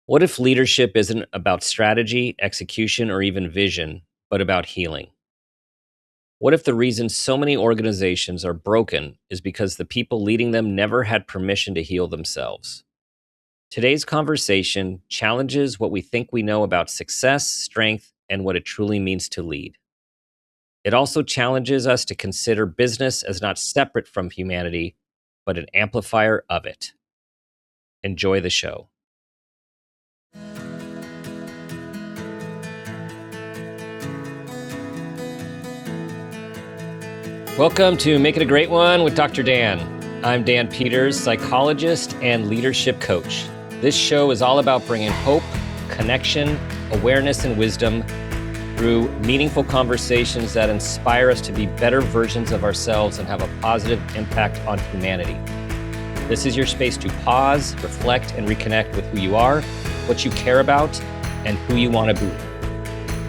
What if leadership isn't about strategy, execution, or even vision, but about healing? What if the reason so many organizations are broken is because the people leading them never had permission to heal themselves? Today's conversation challenges what we think we know about success, strength, and what it truly means to lead. It also challenges us to consider business as not separate from humanity, but an amplifier of it. Enjoy the show. Welcome to Make It a Great One with Dr. Dan. I'm Dan Peters, psychologist and leadership coach. This show is all about bringing hope, connection, awareness, and wisdom through meaningful conversations that inspire us to be better versions of ourselves and have a positive impact on humanity. This is your space to pause, reflect, and reconnect with who you are, what you care about, and who you want to be.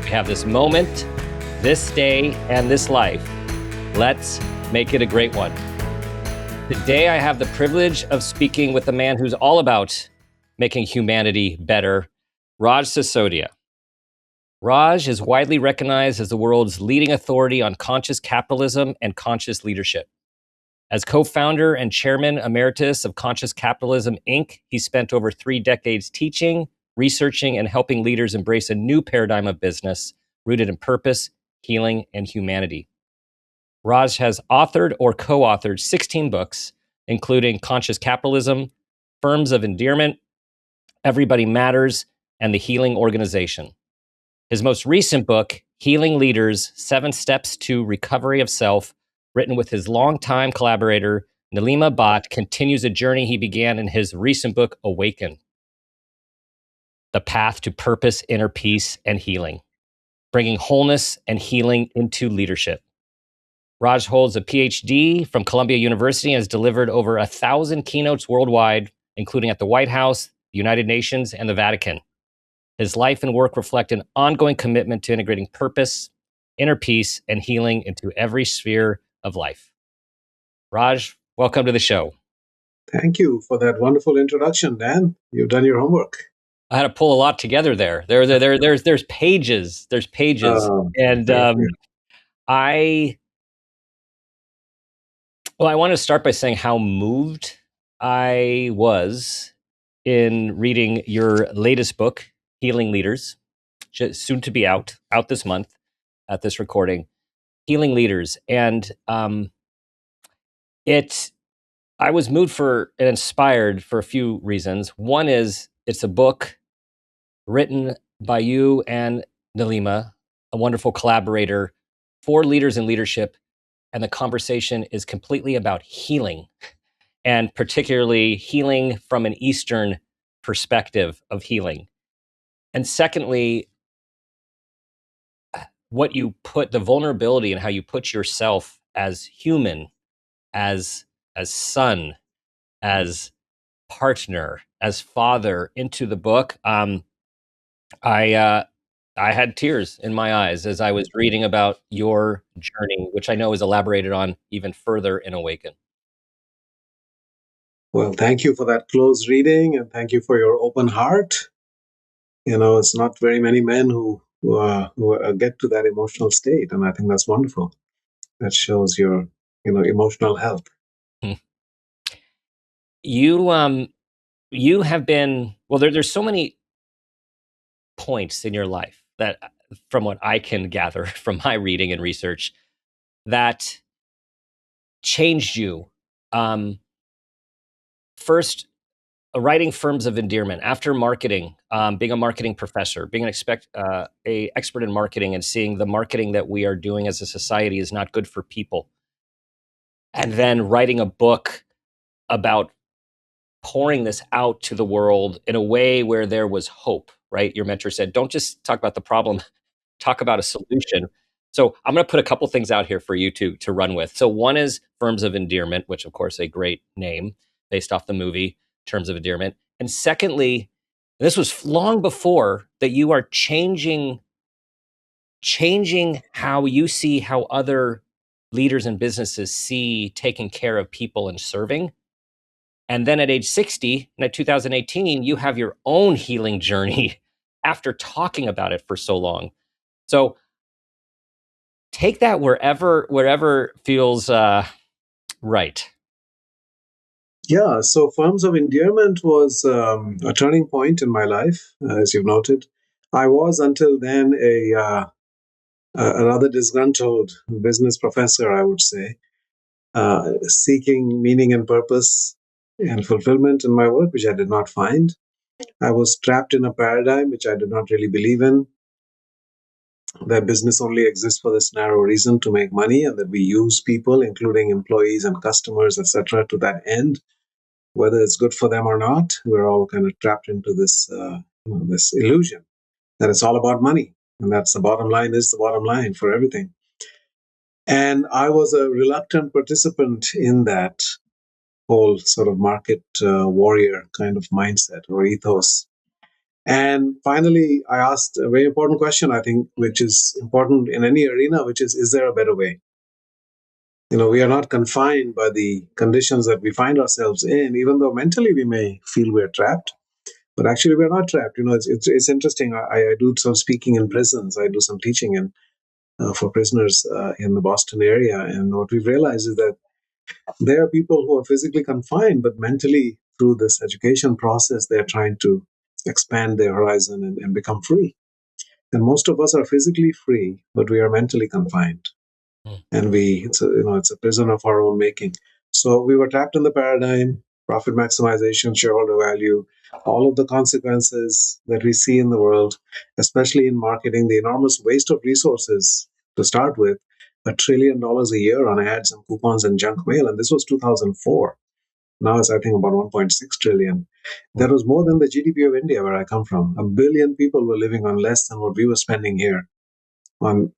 We have this moment, this day, and this life. Let's make it a great one. Today, I have the privilege of speaking with a man who's all about making humanity better, Raj Sisodia. Raj is widely recognized as the world's leading authority on conscious capitalism and conscious leadership. As co-founder and chairman emeritus of Conscious Capitalism, Inc., he spent over 3 decades teaching, researching, and helping leaders embrace a new paradigm of business rooted in purpose, healing, and humanity. Raj has authored or co-authored 16 books, including Conscious Capitalism, Firms of Endearment, Everybody Matters, and The Healing Organization. His most recent book, Healing Leaders, 7 Steps to Recovery of Self, written with his longtime collaborator, Nilima Bhatt, continues a journey he began in his recent book, Awaken, The Path to Purpose, Inner Peace, and Healing, bringing wholeness and healing into leadership. Raj holds a PhD from Columbia University and has delivered over 1,000 keynotes worldwide, including at the White House, the United Nations, and the Vatican. His life and work reflect an ongoing commitment to integrating purpose, inner peace, and healing into every sphere of life. Raj, welcome to the show. Thank you for that wonderful introduction, Dan. You've done your homework. I had to pull a lot together there. There's pages. There's pages, and I want to start by saying how moved I was in reading your latest book, Healing Leaders, soon to be out this month at this recording, Healing Leaders. And I was moved and inspired for a few reasons. One is it's a book written by you and Nilima, a wonderful collaborator, for leaders in leadership. And the conversation is completely about healing, and particularly healing from an Eastern perspective of healing. And secondly, what you put, the vulnerability and how you put yourself as human, as son, as partner, as father into the book. I had tears in my eyes as I was reading about your journey, which I know is elaborated on even further in Awaken. Well, thank you for that close reading, and thank you for your open heart. It's not very many men who get to that emotional state, and I think that's wonderful. That shows your, emotional health. You have been, well, there's so many points in your life that, from what I can gather from my reading and research, that changed you. First, writing Firms of Endearment, after marketing, being a marketing professor, being an expert in marketing, and seeing the marketing that we are doing as a society is not good for people. And then writing a book about pouring this out to the world in a way where there was hope, right? Your mentor said, don't just talk about the problem, talk about a solution. So I'm going to put a couple things out here for you to run with. So one is Firms of Endearment, which of course a great name based off the movie Terms of Endearment. And secondly, this was long before that, you are changing how you see how other leaders and businesses see taking care of people and serving. And then at age 60, in 2018, you have your own healing journey after talking about it for so long. So take that wherever feels right. Yeah, so Forms of Endearment was a turning point in my life, as you've noted. I was until then a rather disgruntled business professor, I would say, seeking meaning and purpose and fulfillment in my work, which I did not find. I was trapped in a paradigm which I did not really believe in, that business only exists for this narrow reason to make money, and that we use people, including employees and customers, etc., to that end, whether it's good for them or not. We're all kind of trapped into this illusion that it's all about money, and that's the bottom line is the bottom line for everything. And I was a reluctant participant in that whole sort of market warrior kind of mindset or ethos. And finally, I asked a very important question, I think, which is important in any arena, which is there a better way? We are not confined by the conditions that we find ourselves in, even though mentally we may feel we're trapped. But actually, we're not trapped. It's interesting. I do some speaking in prisons. I do some teaching for prisoners in the Boston area. And what we've realized is that there are people who are physically confined, but mentally, through this education process, they're trying to expand their horizon and become free. And most of us are physically free, but we are mentally confined. And it's a prison of our own making. So we were trapped in the paradigm, profit maximization, shareholder value, all of the consequences that we see in the world, especially in marketing, the enormous waste of resources to start with, $1 trillion a year on ads and coupons and junk mail. And this was 2004. Now it's, I think, about 1.6 trillion. That was more than the GDP of India, where I come from. A billion people were living on less than what we were spending here on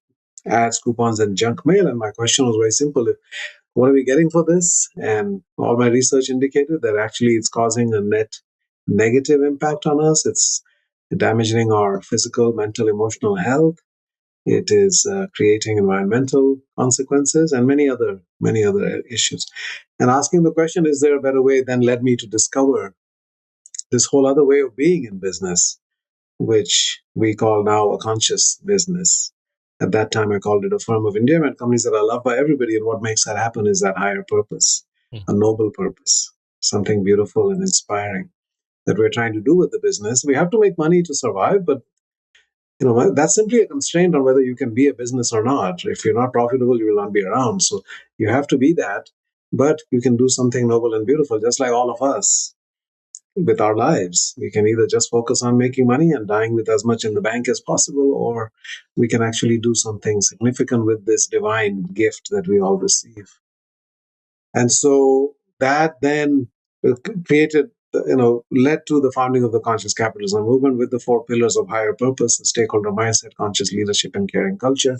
ads, coupons, and junk mail. And my question was very simple. What are we getting for this? And all my research indicated that actually it's causing a net negative impact on us. It's damaging our physical, mental, emotional health. It is creating environmental consequences and many other issues. And asking the question, is there a better way, then led me to discover this whole other way of being in business, which we call now a conscious business. At that time, I called it a firm of endearment, companies that are loved by everybody. And what makes that happen is that higher purpose, a noble purpose, something beautiful and inspiring that we're trying to do with the business. We have to make money to survive, but that's simply a constraint on whether you can be a business or not. If you're not profitable, you will not be around. So you have to be that, but you can do something noble and beautiful, just like all of us with our lives. We can either just focus on making money and dying with as much in the bank as possible, or we can actually do something significant with this divine gift that we all receive. And so that then created, led to the founding of the Conscious Capitalism movement with the four pillars of higher purpose, the stakeholder mindset, conscious leadership, and caring culture.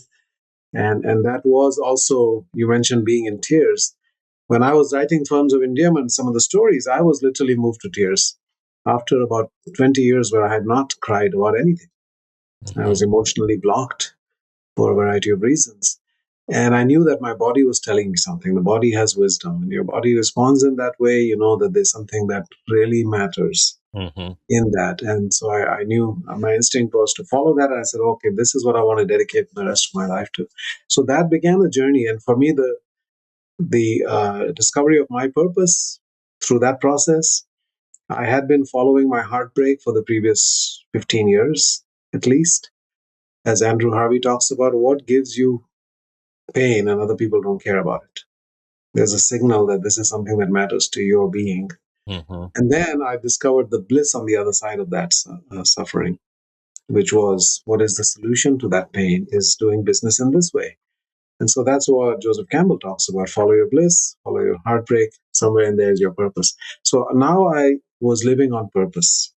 And that was also, you mentioned being in tears. When I was writing Firms of Endearment, some of the stories, I was literally moved to tears after about 20 years where I had not cried about anything. I was emotionally blocked for a variety of reasons. And I knew that my body was telling me something. The body has wisdom, and your body responds in that way. You know that there's something that really matters in that. And so I knew my instinct was to follow that. I said, okay, this is what I want to dedicate the rest of my life to. So that began a journey. And for me, the discovery of my purpose through that process, I had been following my heartbreak for the previous 15 years, at least. As Andrew Harvey talks about, what gives you pain and other people don't care about it? There's a signal that this is something that matters to your being. And then I discovered the bliss on the other side of that suffering, which was, what is the solution to that pain? Is doing business in this way. And so that's what Joseph Campbell talks about. Follow your bliss, follow your heartbreak. Somewhere in there is your purpose. So now I was living on purpose.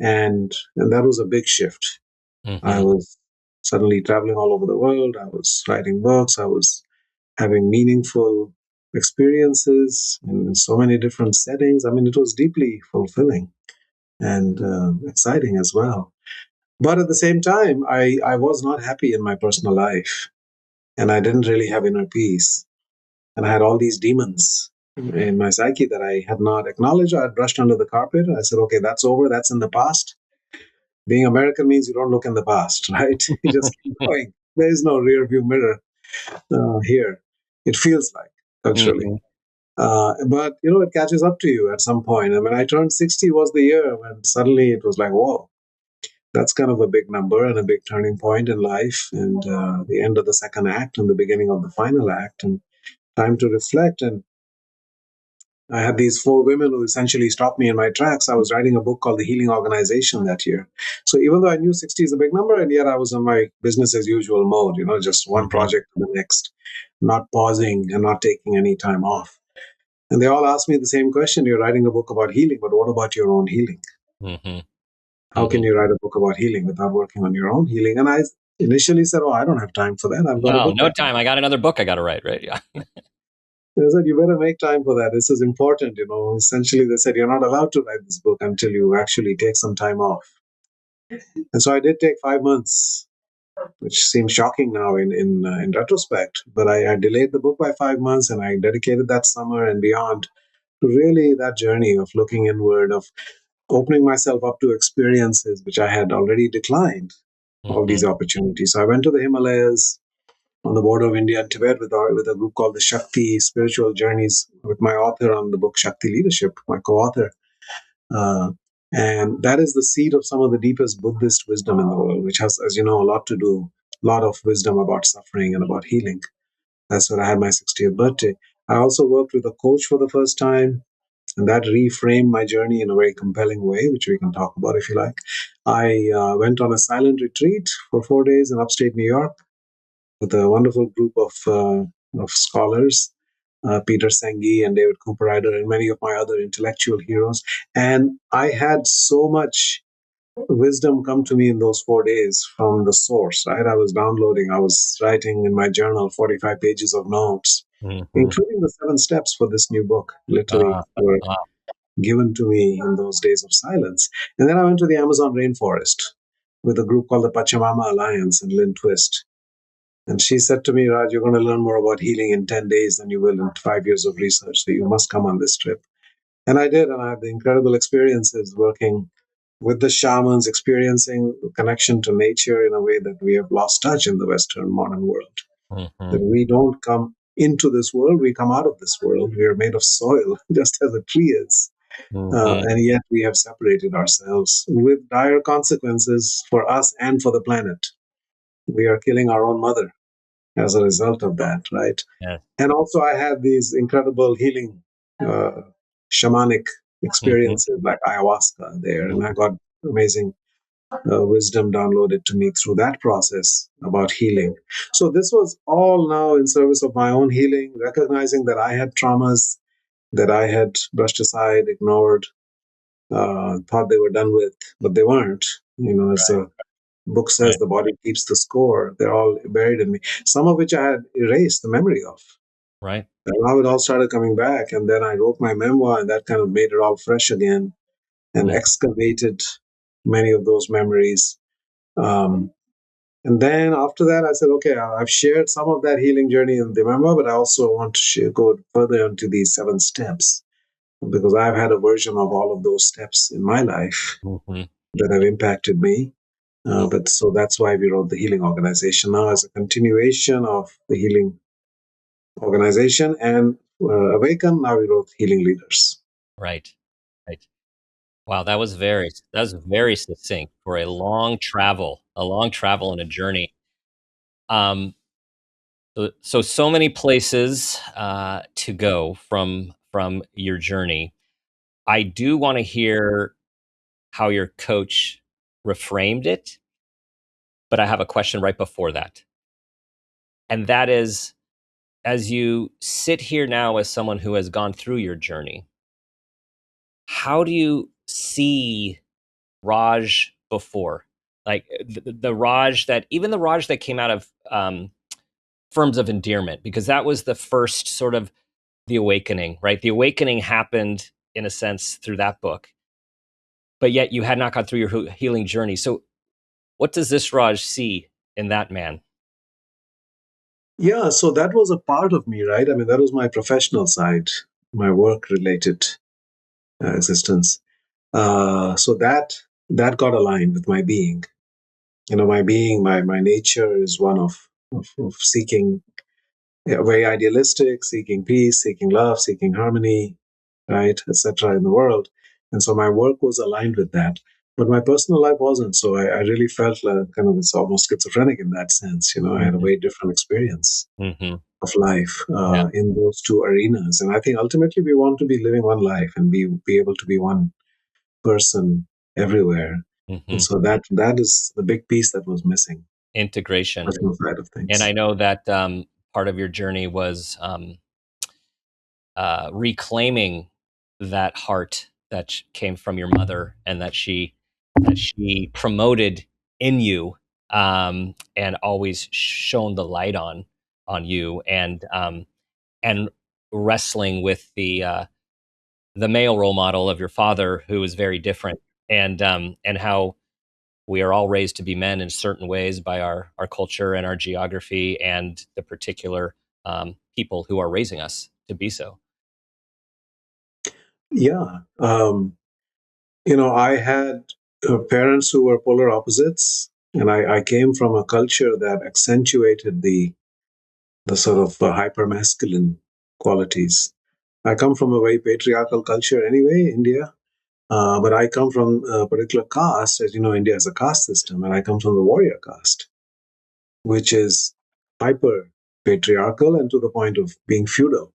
And that was a big shift. I was suddenly traveling all over the world. I was writing books. I was having meaningful experiences in so many different settings. I mean, it was deeply fulfilling and exciting as well. But at the same time, I was not happy in my personal life. And I didn't really have inner peace. And I had all these demons in my psyche that I had not acknowledged. I had brushed under the carpet. I said, okay, that's over. That's in the past. Being American means you don't look in the past, right? You just keep going. There is no rear view mirror here. It feels like culturally. Hmm. But it catches up to you at some point. And when I turned 60 was the year when suddenly it was like, whoa, that's kind of a big number and a big turning point in life, and the end of the second act and the beginning of the final act, and time to reflect. And I had these four women who essentially stopped me in my tracks. I was writing a book called The Healing Organization that year. So even though I knew 60 is a big number, and yet I was in my business as usual mode, just one Hmm. project to the next, not pausing and not taking any time off. And they all asked me the same question. You're writing a book about healing, but what about your own healing? Hmm. How can Hmm. you write a book about healing without working on your own healing? And I initially said, oh, I don't have time for that. I've got a No, book no that time. I got another book I got to write, right? Yeah. they said, you better make time for that. This is important. Essentially, they said, you're not allowed to write this book until you actually take some time off. And so I did take 5 months, which seems shocking now in retrospect. But I delayed the book by 5 months, and I dedicated that summer and beyond to really that journey of looking inward, of opening myself up to experiences which I had already declined, all Hmm. these opportunities. So I went to the Himalayas on the border of India and Tibet with a group called the Shakti Spiritual Journeys, with my author on the book Shakti Leadership, my co-author. Uh, and that is the seat of some of the deepest Buddhist wisdom in the world, which has, as you know, a lot to do, a lot of wisdom about suffering and about healing. That's where I had my 60th birthday. I also worked with a coach for the first time, and that reframed my journey in a very compelling way, which we can talk about if you like. I went on a silent retreat for 4 days in upstate New York with a wonderful group of scholars, Peter Senge and David Cooper Ryder, and many of my other intellectual heroes. And I had so much wisdom come to me in those 4 days from the source, right? I was downloading, I was writing in my journal 45 pages of notes, Hmm. including the 7 steps for this new book, literally Uh, were uh, given to me in those days of silence. And then I went to the Amazon rainforest with a group called the Pachamama Alliance and Lynn Twist. And she said to me, Raj, you're going to learn more about healing in 10 days than you will in 5 years of research. So you must come on this trip. And I did. And I had the incredible experiences working with the shamans, experiencing connection to nature in a way that we have lost touch in the Western modern world. hmm. That we don't come into this world, we come out of this world. We are made of soil, just as a tree is. Hmm. And yet we have separated ourselves with dire consequences for us and for the planet. We are killing our own mother as a result of that, right? Yes. And also, I had these incredible healing, uh, shamanic Hmm. experiences like ayahuasca there, and I Hmm. got amazing wisdom downloaded to me through that process about healing. So, this was all now in service of my own healing, recognizing that I had traumas that I had brushed aside, ignored, thought they were done with, but they weren't. As the book says, Right. the body keeps the score. They're all buried in me, some of which I had erased the memory of. Right. And now it all started coming back. And then I wrote my memoir, and that kind of made it all fresh again and Mm. excavated many of those memories. Um, and then after that, I said, okay, I've shared some of that healing journey in the memoir, but I also want to go further into these 7 steps because I've had a version of all of those steps in my life Hmm. that have impacted me. But so that's why we wrote the Healing Organization now as a continuation of the Healing Organization and Awaken. Now we wrote Healing Leaders. Right. Right. Wow, that was very succinct for a long travel and a journey. Um, so many places to go from your journey. I do want to hear how your coach reframed it, but I have a question right before that. And that is, as you sit here now as someone who has gone through your journey, how do you see Raj before? Like the Raj that even the Raj that came out of Firms of Endearment, because that was the first sort of the awakening, right? The awakening happened in a sense through that book, but yet you had not gone through your healing journey. So, what does this Raj see in that man? Yeah, so that was a part of me, right? I mean, that was my professional side. my work related existence. So that got aligned with my being. My being, my nature is one of seeking, very idealistic, seeking peace, seeking love, seeking harmony, right, etc. in the world. And so my work was aligned with that. But my personal life wasn't. So I really felt like kind of it's almost schizophrenic in that sense. I had a Mm-hmm. very different experience Mm-hmm. of life Yeah. in those two arenas. And I think ultimately we want to be living one life and be able to be one person everywhere. And Mm-hmm. so that is the big piece that was missing, Integration. personal side of And I things. know that part of your journey was reclaiming that heart that came from your mother, and that she promoted in you, and always shone the light on you, and wrestling with the male role model of your father, who was very different, and how we are all raised to be men in certain ways by our culture and our geography and the particular people who are raising us to be so. Yeah. I had parents who were polar opposites, and I came from a culture that accentuated the sort of hyper masculine qualities. I come from a very patriarchal culture anyway, India, but I come from a particular caste. As you know, India has a caste system, and I come from the warrior caste, which is hyper patriarchal and to the point of being feudal.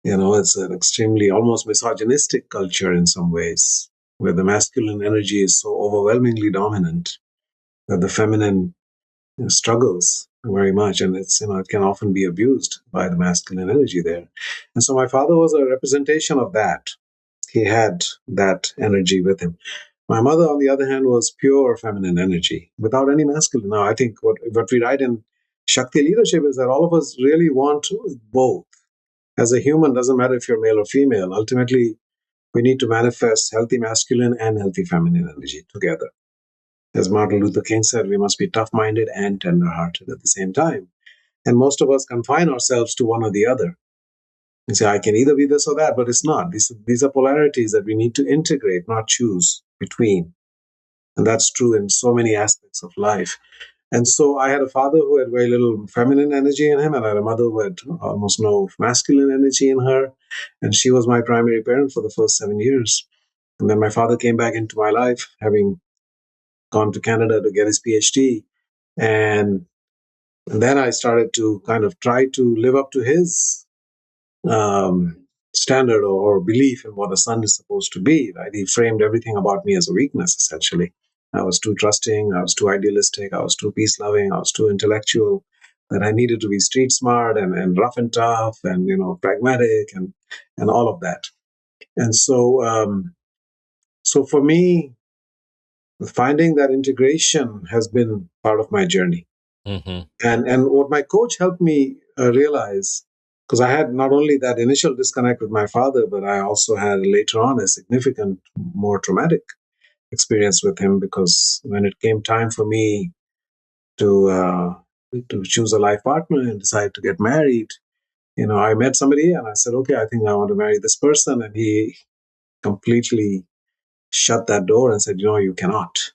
It's an extremely almost misogynistic culture in some ways, where the masculine energy is so overwhelmingly dominant that the feminine struggles very much, and it can often be abused by the masculine energy there. And so my father was a representation of that. He had that energy with him. My mother, on the other hand, was pure feminine energy without any masculine. Now, I think what we write in Shakti leadership is that all of us really want both. As a human, doesn't matter if you're male or female. Ultimately, we need to manifest healthy masculine and healthy feminine energy together. As Martin Luther King said, we must be tough minded and tender hearted at the same time. And most of us confine ourselves to one or the other. You say, I can either be this or that, but it's not. These are polarities that we need to integrate, not choose between. And that's true in so many aspects of life. And so I had a father who had very little feminine energy in him, and I had a mother who had almost no masculine energy in her. And she was my primary parent for the first 7 years. And then my father came back into my life, having gone to Canada to get his PhD. And then I started to kind of try to live up to his um, standard or belief in what a son is supposed to be. Right? He framed everything about me as a weakness, essentially. I was too trusting, I was too idealistic, I was too peace loving, I was too intellectual, that I needed to be street smart and rough and tough and pragmatic and all of that. And so for me, finding that integration has been part of my journey. Mm-hmm. And what my coach helped me realize, because I had not only that initial disconnect with my father, but I also had later on a significant, more traumatic experience with him. Because when it came time for me to choose a life partner and decide to get married, I met somebody and I said, okay, I think I want to marry this person, and he completely shut that door and said, you cannot.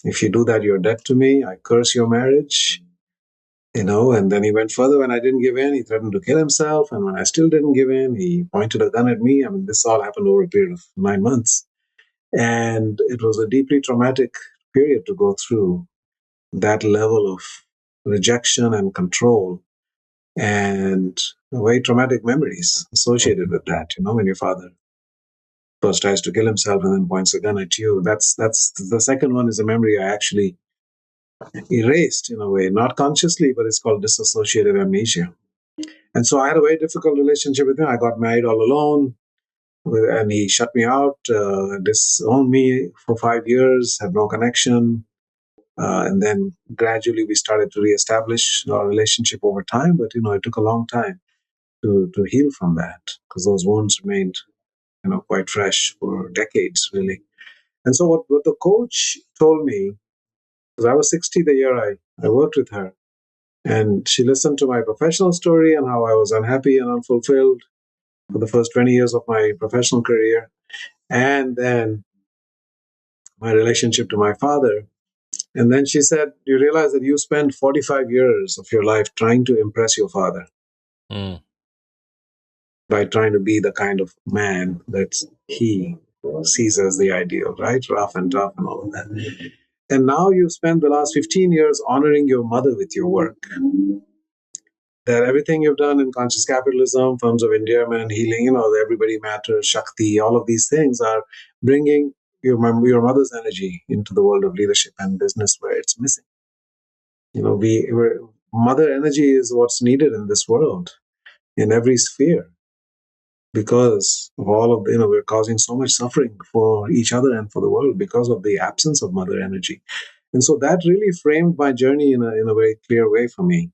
If you do that, you're dead to me. I curse your marriage. And then he went further. When I didn't give in, he threatened to kill himself. And when I still didn't give in, he pointed a gun at me. I mean, this all happened over a period of 9 months. And it was a deeply traumatic period to go through, that level of rejection and control, and very traumatic memories associated with that. When your father first tries to kill himself and then points a gun at you. That's the second one is a memory I actually erased in a way, not consciously, but it's called dissociative amnesia. And so I had a very difficult relationship with him. I got married all alone, and he shut me out, disowned me for 5 years, had no connection. And then gradually we started to reestablish our relationship over time. But, it took a long time to heal from that, because those wounds remained, quite fresh for decades, really. And so what the coach told me, because I was 60 the year I worked with her, and she listened to my professional story and how I was unhappy and unfulfilled. for the first 20 years of my professional career, and then my relationship to my father. And then she said, you realize that you spent 45 years of your life trying to impress your father Mm. by trying to be the kind of man that he sees as the ideal, right? Rough and tough and all of that. And now you've spent the last 15 years honoring your mother with your work. That everything you've done in conscious capitalism, forms of endearment, healing, the everybody matters, Shakti, all of these things are bringing your mother's energy into the world of leadership and business where it's missing. Mother energy is what's needed in this world, in every sphere, because of all of we're causing so much suffering for each other and for the world because of the absence of mother energy. And so that really framed my journey in a very clear way for me.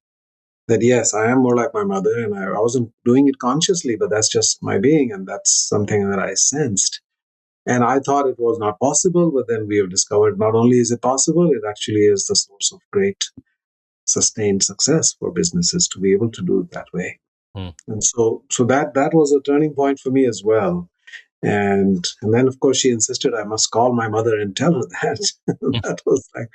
That yes, I am more like my mother, and I wasn't doing it consciously, but that's just my being, and that's something that I sensed. And I thought it was not possible, but then we have discovered not only is it possible, it actually is the source of great sustained success for businesses to be able to do it that way. Mm. And so that was a turning point for me as well. And then of course she insisted I must call my mother and tell her that. That was like,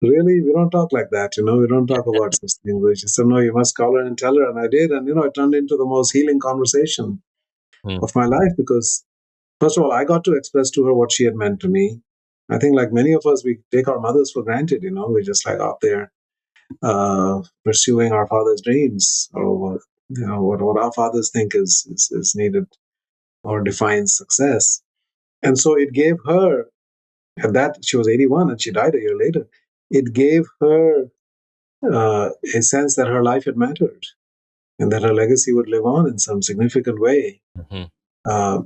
really, we don't talk like that, we don't talk about such things. She said, no, you must call her and tell her. And I did, and it turned into the most healing conversation Mm. of my life, because first of all, I got to express to her what she had meant to me. I think like many of us, we take our mothers for granted. We're just like out there pursuing our father's dreams, or what our fathers think is needed or defines success. And so it gave her, at that she was 81 and she died a year later, it gave her a sense that her life had mattered and that her legacy would live on in some significant way. Mm-hmm. Uh,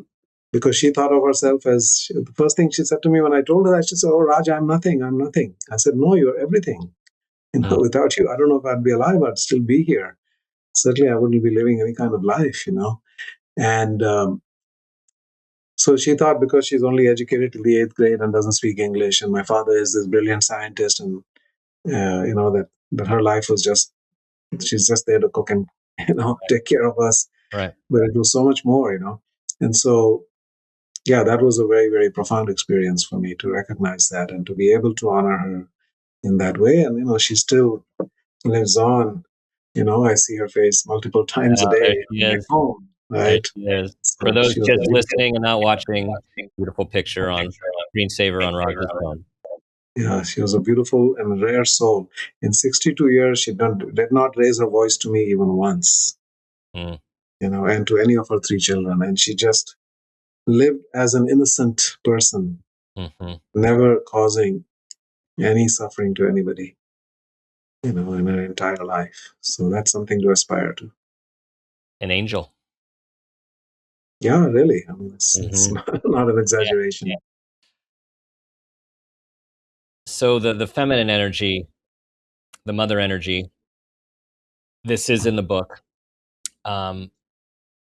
because she thought of herself as, the first thing she said to me when I told her that, she said, "Oh, Raj, I'm nothing. I'm nothing." I said, "No, you're everything. Mm. Without you, I don't know if I'd be alive. I'd still be here. Certainly, I wouldn't be living any kind of life. And so she thought, because she's only educated till the 8th grade and doesn't speak English, and my father is this brilliant scientist, and that her life was just, she's just there to cook and take care of us. Right. But it was so much more. And so, yeah, that was a very, very profound experience for me to recognize that and to be able to honor her in that way. And she still lives on. I see her face multiple times a Yeah, there day she back is. home, There right? she is. For So those she was just very, listening and not watching, beautiful picture on screensaver on Raj's phone. yeah, she was a beautiful and rare soul. In 62 years, she did not raise her voice to me even once, Mm. and to any of her 3 children. And she just lived as an innocent person, Mm-hmm. never causing any suffering to anybody, in her entire life. So that's something to aspire to. An angel. Yeah, really. I mean, it's Mm-hmm. not an exaggeration. Yeah. So the feminine energy, the mother energy, this is in the book.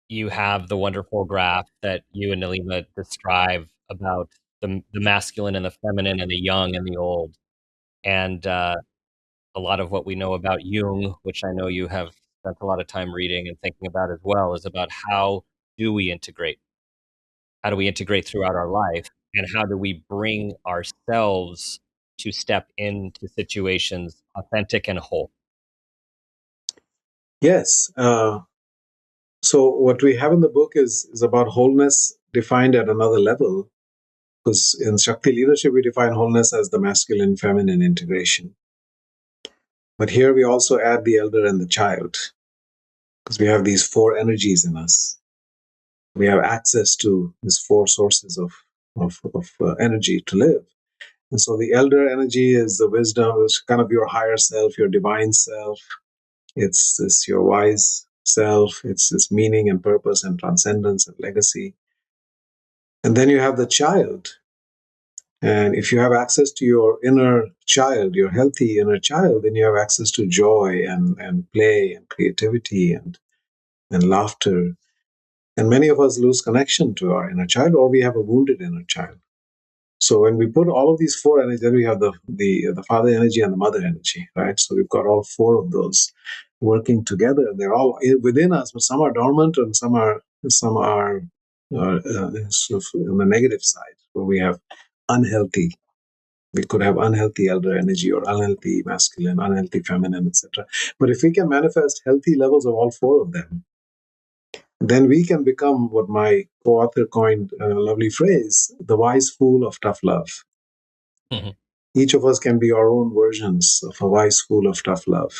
You have the wonderful graph that you and Nalima describe about the masculine and the feminine and the young and the old. And a lot of what we know about Jung, which I know you have spent a lot of time reading and thinking about as well, is about how do we integrate? How do we integrate throughout our life? And how do we bring ourselves to step into situations authentic and whole? Yes. So what we have in the book is about wholeness defined at another level. Because in Shakti leadership, we define wholeness as the masculine feminine integration. But here we also add the elder and the child, because we have these 4 energies in us. We have access to these 4 sources of energy to live. And so the elder energy is the wisdom, it's kind of your higher self, your divine self. It's your wise self. It's meaning and purpose and transcendence and legacy. And then you have the child. And if you have access to your inner child, your healthy inner child, then you have access to joy and play and creativity and laughter. And many of us lose connection to our inner child, or we have a wounded inner child. So when we put all of these 4 energies, then we have the father energy and the mother energy, right? So we've got all 4 of those working together. They're all within us, but some are dormant and some are some are sort of on the negative side, where we have unhealthy. We could have unhealthy elder energy or unhealthy masculine, unhealthy feminine, etc. But if we can manifest healthy levels of all four of them, then we can become what my co-author coined a lovely phrase, the wise fool of tough love. Mm-hmm. Each of us can be our own versions of a wise fool of tough love.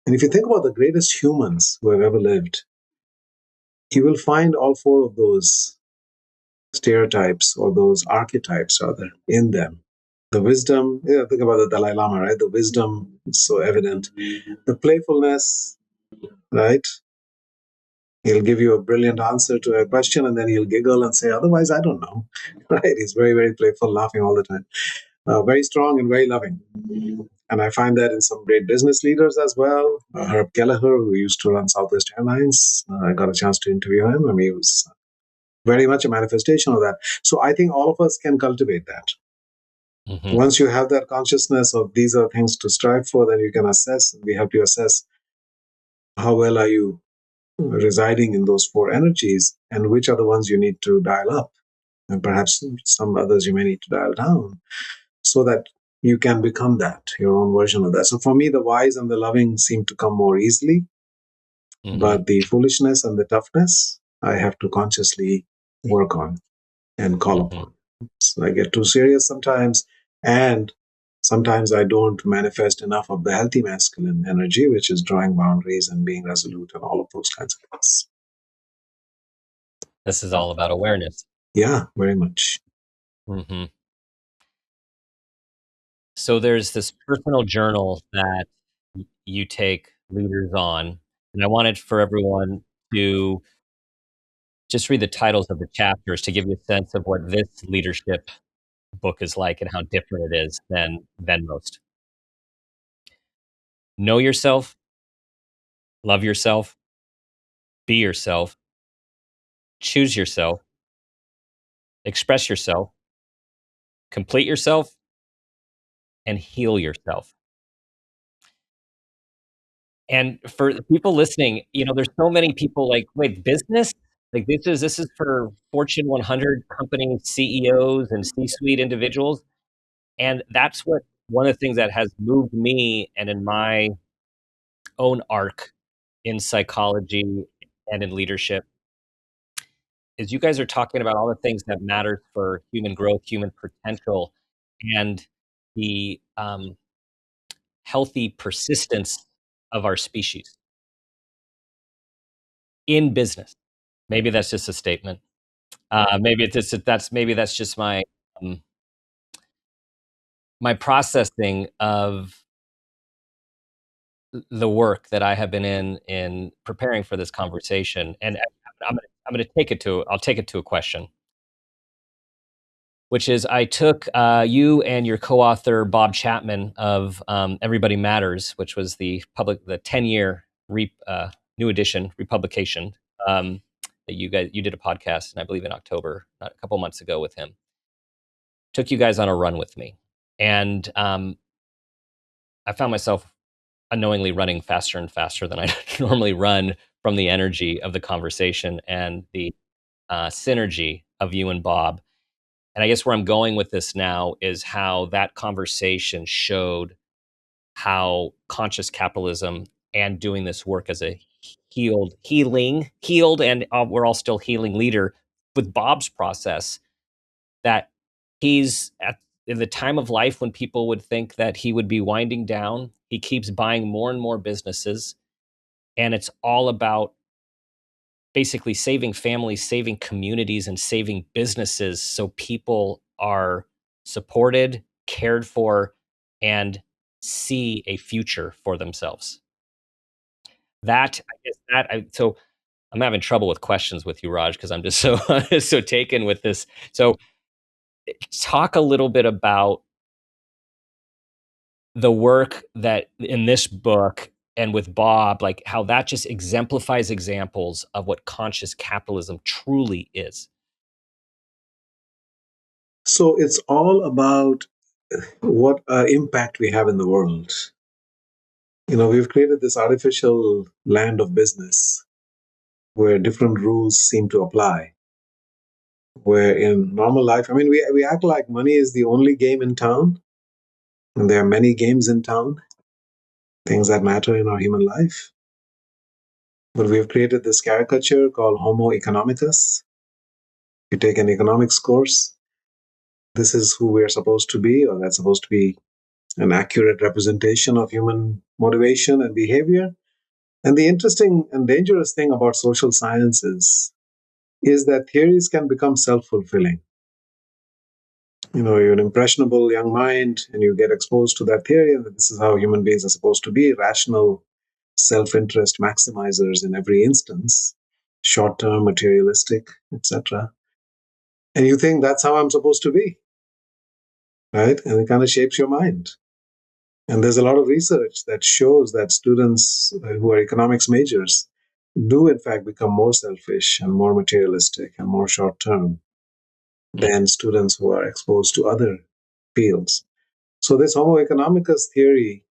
And if you think about the greatest humans who have ever lived, you will find all four of those stereotypes or those archetypes rather in them. The wisdom, think about the Dalai Lama, right? The wisdom is so evident. The playfulness, right? He'll give you a brilliant answer to a question and then he'll giggle and say, otherwise, I don't know. Right? He's very, very playful, laughing all the time. Very strong and very loving. And I find that in some great business leaders as well. Herb Kelleher, who used to run Southwest Airlines, I got a chance to interview him. I mean, he was very much a manifestation of that. So I think all of us can cultivate that. Mm-hmm. Once you have that consciousness of these are things to strive for, then you can assess. We have to assess how well are you residing in those four energies and which are the ones you need to dial up. And perhaps some others you may need to dial down so that you can become that, your own version of that. So for me, the wise and the loving seem to come more easily, Mm-hmm. but the foolishness and the toughness, I have to consciously work on and call Mm-hmm. upon. So I get too serious sometimes, and sometimes I don't manifest enough of the healthy masculine energy, which is drawing boundaries and being resolute and all of those kinds of things. This is all about awareness. Yeah, very much. Mm-hmm. So there's this personal journal that you take leaders on, and I wanted for everyone to just read the titles of the chapters to give you a sense of what this leadership book is like and how different it is than most. Know yourself, love yourself, be yourself, choose yourself, express yourself, complete yourself, and heal yourself. And for the people listening, there's so many people like, wait, business? Like this is for Fortune 100 company CEOs and C-suite individuals. And that's what one of the things that has moved me and in my own arc in psychology and in leadership is you guys are talking about all the things that matter for human growth, human potential, and the healthy persistence of our species in business. Maybe that's just a statement. Maybe it's just, that's just um, my processing of the work that I have been in preparing for this conversation, and I'll take it to a question, which is I took you and your co-author Bob Chapman of Everybody Matters, which was the 10-year new edition republication that you did a podcast, and I believe in October, a couple months ago with him. Took you guys on a run with me, and I found myself unknowingly running faster and faster than I normally run from the energy of the conversation and the synergy of you and Bob. And I guess where I'm going with this now is how that conversation showed how conscious capitalism and doing this work as a healed, and we're all still healing leader with Bob's process, that he's at in the time of life when people would think that he would be winding down. He keeps buying more and more businesses, and it's all about basically saving families, saving communities, and saving businesses so people are supported, cared for, and see a future for themselves. So I'm having trouble with questions with you, Raj, because I'm just so so taken with this. So talk a little bit about the work that in this book and with Bob, like how that just exemplifies examples of what conscious capitalism truly is. So it's all about what impact we have in the world. We've created this artificial land of business where different rules seem to apply. Where in normal life, I mean, we act like money is the only game in town, and there are many games in town, things that matter in our human life. But we've created this caricature called Homo economicus. If you take an economics course, this is who we're supposed to be, or that's supposed to be an accurate representation of human motivation and behavior. And the interesting and dangerous thing about social sciences is that theories can become self-fulfilling. You're an impressionable young mind and you get exposed to that theory, and this is how human beings are supposed to be, rational, self-interest maximizers in every instance, short-term, materialistic, etc. And you think that's how I'm supposed to be, right? And it kind of shapes your mind. And there's a lot of research that shows that students who are economics majors do in fact become more selfish and more materialistic and more short-term than students who are exposed to other fields. So this Homo economicus theory,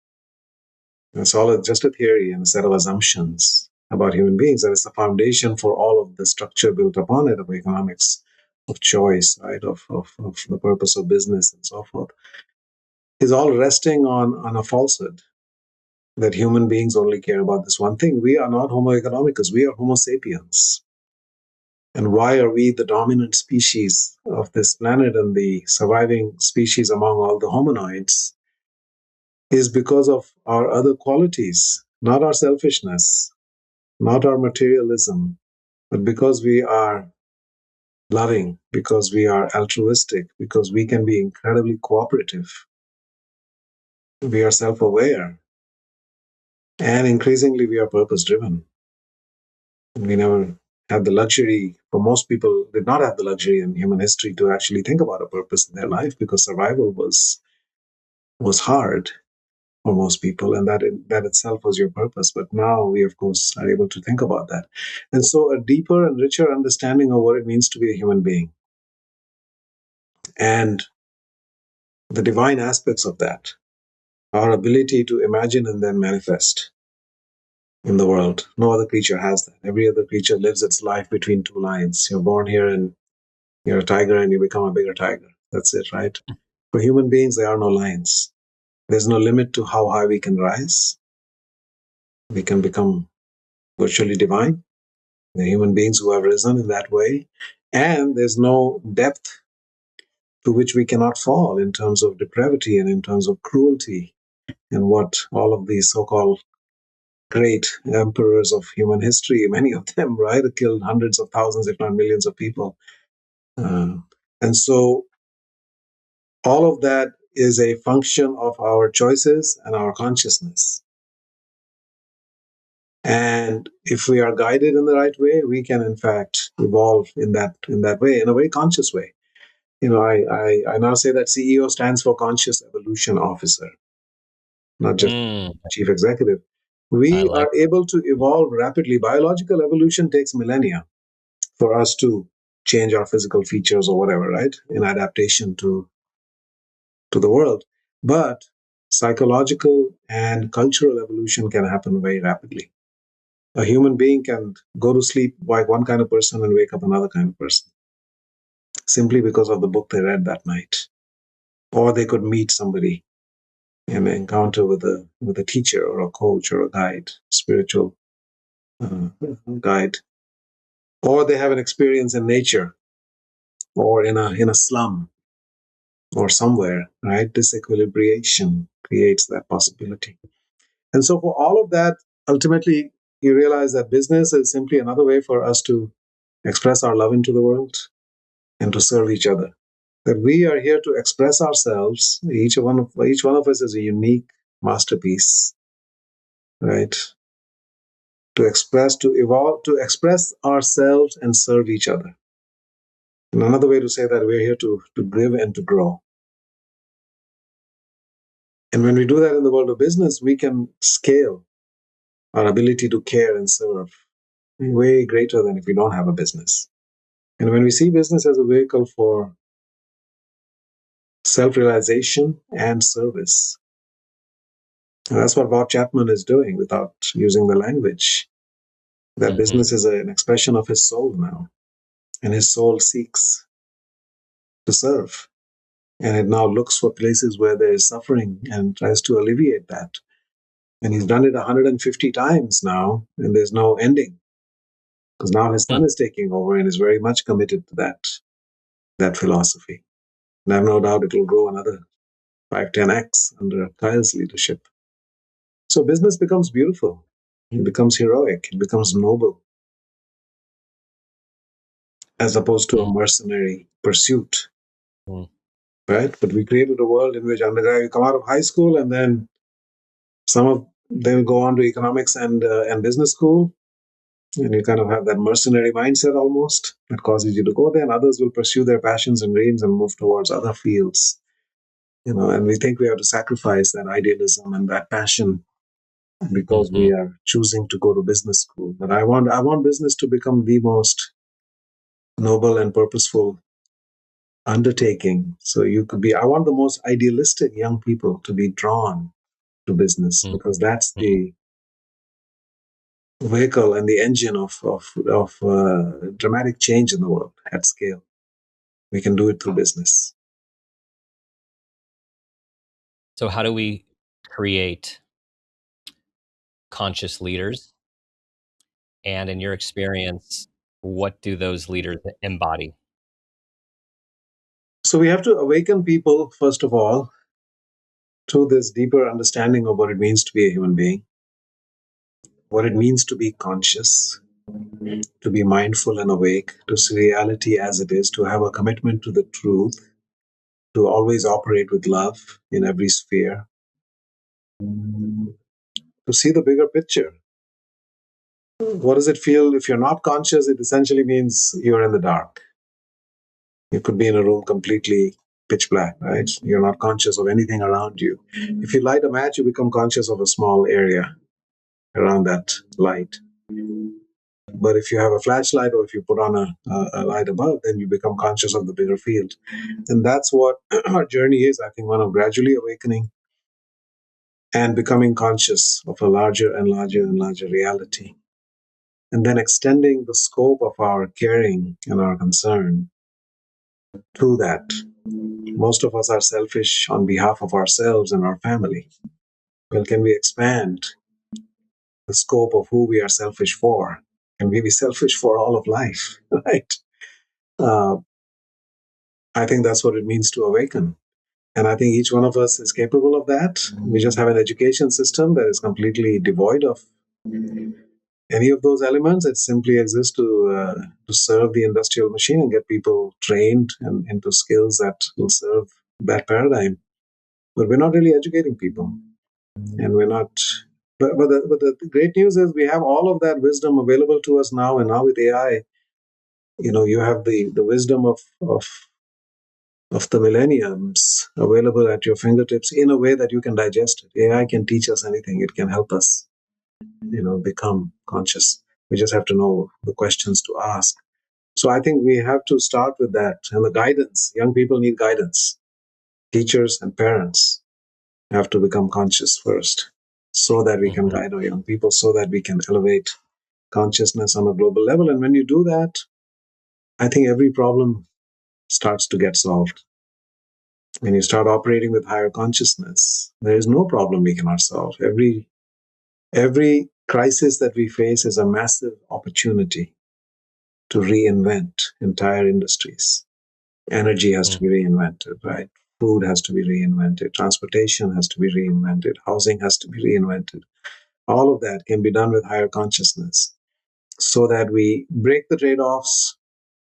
it's all just a theory and a set of assumptions about human beings, and it's the foundation for all of the structure built upon it of economics, of choice, right, of the purpose of business and so forth, is all resting on a falsehood that human beings only care about this one thing. We are not Homo economicus, we are Homo sapiens. And why are we the dominant species of this planet and the surviving species among all the hominoids? Is because of our other qualities, not our selfishness, not our materialism, but because we are loving, because we are altruistic, because we can be incredibly cooperative. We are self-aware, and increasingly we are purpose-driven. We never had the luxury, for most people did not have the luxury in human history to actually think about a purpose in their life, because survival was hard for most people, and that itself was your purpose. But now we, of course, are able to think about that. And so a deeper and richer understanding of what it means to be a human being and the divine aspects of that, our ability to imagine and then manifest in the world. No other creature has that. Every other creature lives its life between two lines. You're born here and you're a tiger and you become a bigger tiger. That's it, right? For human beings, there are no lines. There's no limit to how high we can rise. We can become virtually divine. The human beings who have risen in that way. And there's no depth to which we cannot fall in terms of depravity and in terms of cruelty and what all of these so-called great emperors of human history, many of them, right, killed hundreds of thousands, if not millions of people. And so all of that is a function of our choices and our consciousness. And if we are guided in the right way, we can in fact evolve in that way, in a very conscious way. I now say that CEO stands for Conscious Evolution Officer, not just Chief Executive. We are able to evolve rapidly. Biological evolution takes millennia for us to change our physical features or whatever, right, in adaptation to the world. But psychological and cultural evolution can happen very rapidly. A human being can go to sleep like one kind of person and wake up another kind of person, simply because of the book they read that night. Or they could meet somebody and encounter with a teacher or a coach or a guide, spiritual guide. Or they have an experience in nature or in a slum or somewhere, right? Disequilibration creates that possibility. And so for all of that, ultimately, you realize that business is simply another way for us to express our love into the world and to serve each other. That we are here to express ourselves. Each one of us is a unique masterpiece, right? To express, to evolve, to express ourselves and serve each other. And another way to say that we're here to give and to grow. And when we do that in the world of business, we can scale our ability to care and serve way greater than if we don't have a business. And when we see business as a vehicle for self-realization and service, and that's what Bob Chapman is doing without using the language. That business is an expression of his soul now, and his soul seeks to serve. And it now looks for places where there is suffering and tries to alleviate that. And he's done it 150 times now, and there's no ending because now his son is taking over and is very much committed to that philosophy. And I have no doubt it will grow another 5-10x under Kyle's leadership. So business becomes beautiful. It becomes heroic. It becomes noble, as opposed to a mercenary pursuit, right? But we created a world in which undergrad, you come out of high school, and then some of them go on to economics and business school, and you kind of have that mercenary mindset almost that causes you to go there, and others will pursue their passions and dreams and move towards other fields, and we think we have to sacrifice that idealism and that passion because we are choosing to go to business school. But I want business to become the most noble and purposeful undertaking. So I want the most idealistic young people to be drawn to business because that's the vehicle and the engine of dramatic change in the world at scale. We can do it through business. So how do we create conscious leaders? And in your experience, what do those leaders embody? So we have to awaken people, first of all, to this deeper understanding of what it means to be a human being, what it means to be conscious, to be mindful and awake, to see reality as it is, to have a commitment to the truth, to always operate with love in every sphere, to see the bigger picture. What does it feel if you're not conscious? It essentially means you're in the dark. You could be in a room completely pitch black, right? You're not conscious of anything around you. If you light a match, you become conscious of a small area around that light. But if you have a flashlight or if you put on a light above, then you become conscious of the bigger field. And that's what our journey is, I think, one of gradually awakening and becoming conscious of a larger and larger and larger reality. And then extending the scope of our caring and our concern to that. Most of us are selfish on behalf of ourselves and our family. Well, can we expand the scope of who we are selfish for? Can we be selfish for all of life, right? Uh, I think that's what it means to awaken. And I think each one of us is capable of that. We just have an education system that is completely devoid of any of those elements. It simply exists to serve the industrial machine and get people trained and into skills that will serve that paradigm. But we're not really educating people, and we're not. But the great news is we have all of that wisdom available to us now, and now with AI, you have the wisdom of the millenniums available at your fingertips in a way that you can digest it. AI can teach us anything. It can help us, become conscious. We just have to know the questions to ask. So I think we have to start with that and the guidance. Young people need guidance. Teachers and parents have to become conscious first so that we can guide our young people, so that we can elevate consciousness on a global level. And when you do that, I think every problem starts to get solved. When you start operating with higher consciousness, there is no problem we cannot solve. Every crisis that we face is a massive opportunity to reinvent entire industries. Energy has to be reinvented, right? Food has to be reinvented. Transportation has to be reinvented. Housing has to be reinvented. All of that can be done with higher consciousness so that we break the trade-offs.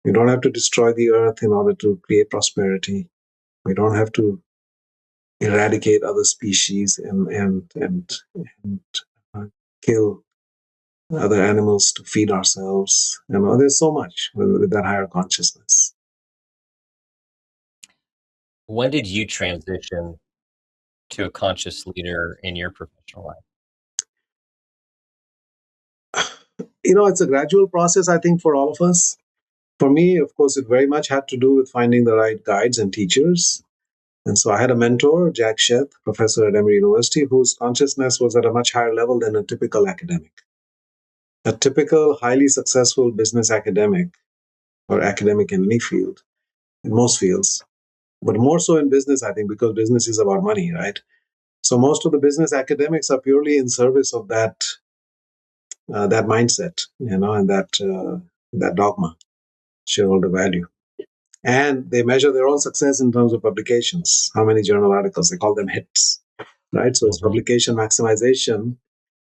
We don't have to destroy the earth in order to create prosperity. We don't have to eradicate other species and kill other animals to feed ourselves. There's so much with that higher consciousness. When did you transition to a conscious leader in your professional life? It's a gradual process, I think, for all of us. For me, of course, it very much had to do with finding the right guides and teachers. And so I had a mentor, Jack Sheth, professor at Emory University, whose consciousness was at a much higher level than a typical academic. A typical highly successful business academic or academic in any field, in most fields, but more so in business, I think, because business is about money, right? So most of the business academics are purely in service of that mindset, and that dogma, shareholder value. And they measure their own success in terms of publications, how many journal articles. They call them hits, right? So it's publication maximization,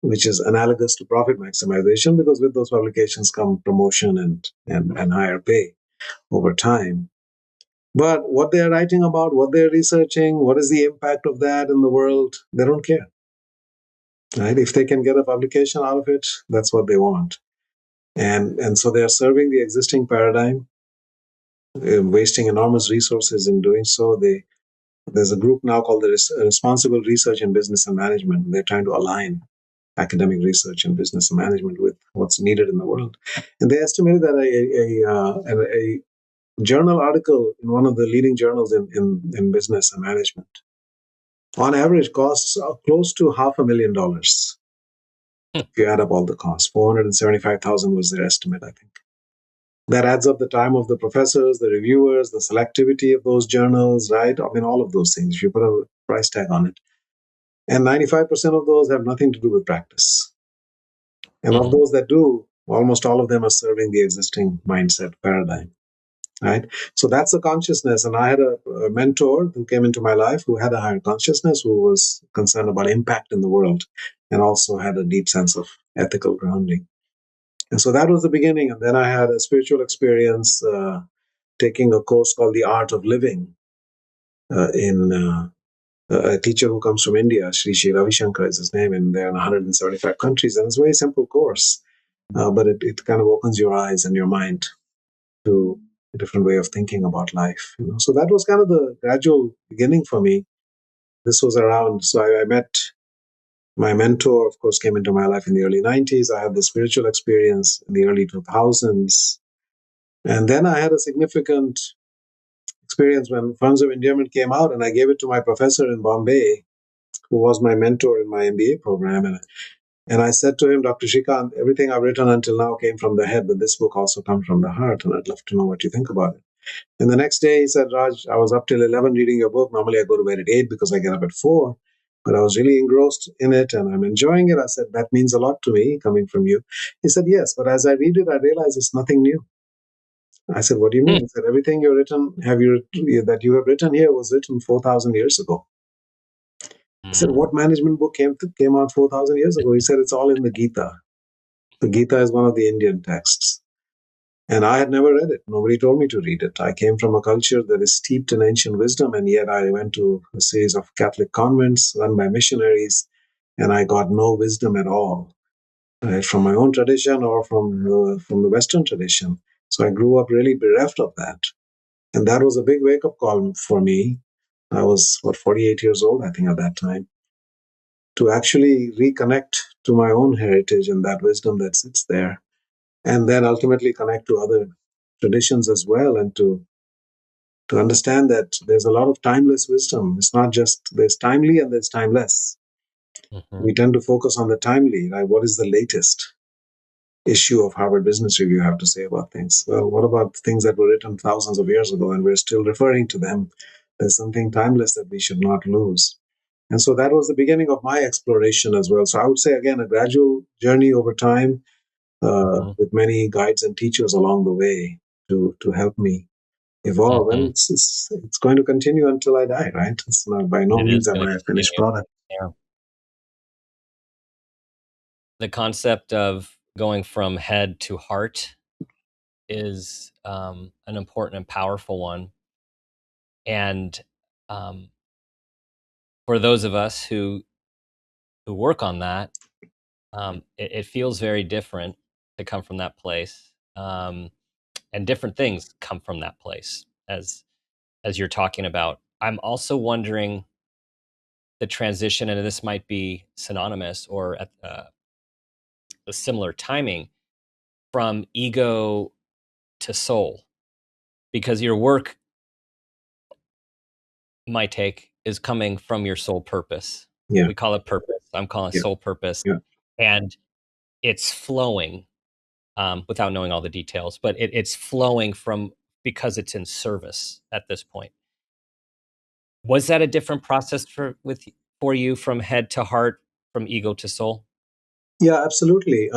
which is analogous to profit maximization, because with those publications come promotion and higher pay over time. But what they're writing about, what they're researching, what is the impact of that in the world, they don't care, right? If they can get a publication out of it, that's what they want. And so they're serving the existing paradigm, wasting enormous resources in doing so. There's a group now called the Responsible Research in Business and Management. They're trying to align academic research in business and management with what's needed in the world. And they estimated that a journal article in one of the leading journals in business and management, on average, costs close to $500,000. If you add up all the costs, 475,000 was their estimate, I think. That adds up the time of the professors, the reviewers, the selectivity of those journals, right? I mean, all of those things. If you put a price tag on it. And 95% of those have nothing to do with practice. And of those that do, almost all of them are serving the existing mindset paradigm, right? So that's the consciousness. And I had a mentor who came into my life who had a higher consciousness, who was concerned about impact in the world and also had a deep sense of ethical grounding. And so that was the beginning. And then I had a spiritual experience taking a course called The Art of Living in a teacher who comes from India, Sri Ravi Shankar is his name, and they're in 175 countries. And it's a very simple course, but it kind of opens your eyes and your mind to a different way of thinking about life. So that was kind of the gradual beginning for me. This was around, so I met my mentor, of course, came into my life in the early 90s. I had the spiritual experience in the early 2000s. And then I had a significant experience when Funds of Endearment came out, and I gave it to my professor in Bombay, who was my mentor in my MBA program. And I said to him, Dr. Shrikant, everything I've written until now came from the head, but this book also comes from the heart, and I'd love to know what you think about it. And the next day he said, Raj, I was up till 11 reading your book. Normally I go to bed at 8 because I get up at 4. But I was really engrossed in it and I'm enjoying it. I said, that means a lot to me coming from you. He said, yes, but as I read it, I realize it's nothing new. I said, what do you mean? He said, everything that you have written here was written 4,000 years ago. I said, what management book came out 4,000 years ago? He said, it's all in the Gita. The Gita is one of the Indian texts. And I had never read it. Nobody told me to read it. I came from a culture that is steeped in ancient wisdom, and yet I went to a series of Catholic convents run by missionaries, and I got no wisdom at all, right, from my own tradition or from the Western tradition. So I grew up really bereft of that. And that was a big wake-up call for me. I was, 48 years old, I think, at that time, to actually reconnect to my own heritage and that wisdom that sits there, and then ultimately connect to other traditions as well, and to understand that there's a lot of timeless wisdom. It's not just there's timely and there's timeless. We tend to focus on the timely, right? What is the latest issue of Harvard Business Review have to say about things? Well, what about things that were written thousands of years ago and we're still referring to them? There's something timeless that we should not lose. And so that was the beginning of my exploration as well. So I would say, again, a gradual journey over time, with many guides and teachers along the way to help me evolve. And it's going to continue until I die, right? It's not, by no means am I a finished product. Yeah. The concept of going from head to heart is an important and powerful one. And for those of us who work on that, it feels very different to come from that place. And different things come from that place, as you're talking about. I'm also wondering the transition, and this might be synonymous or at a similar timing, from ego to soul, because your work, my take, is coming from your soul purpose. Yeah. We call it purpose. I'm calling it Yeah. soul purpose. Yeah. And it's flowing without knowing all the details, but it's flowing from because it's in service at this point. Was that a different process for you from head to heart, from ego to soul? Yeah, absolutely.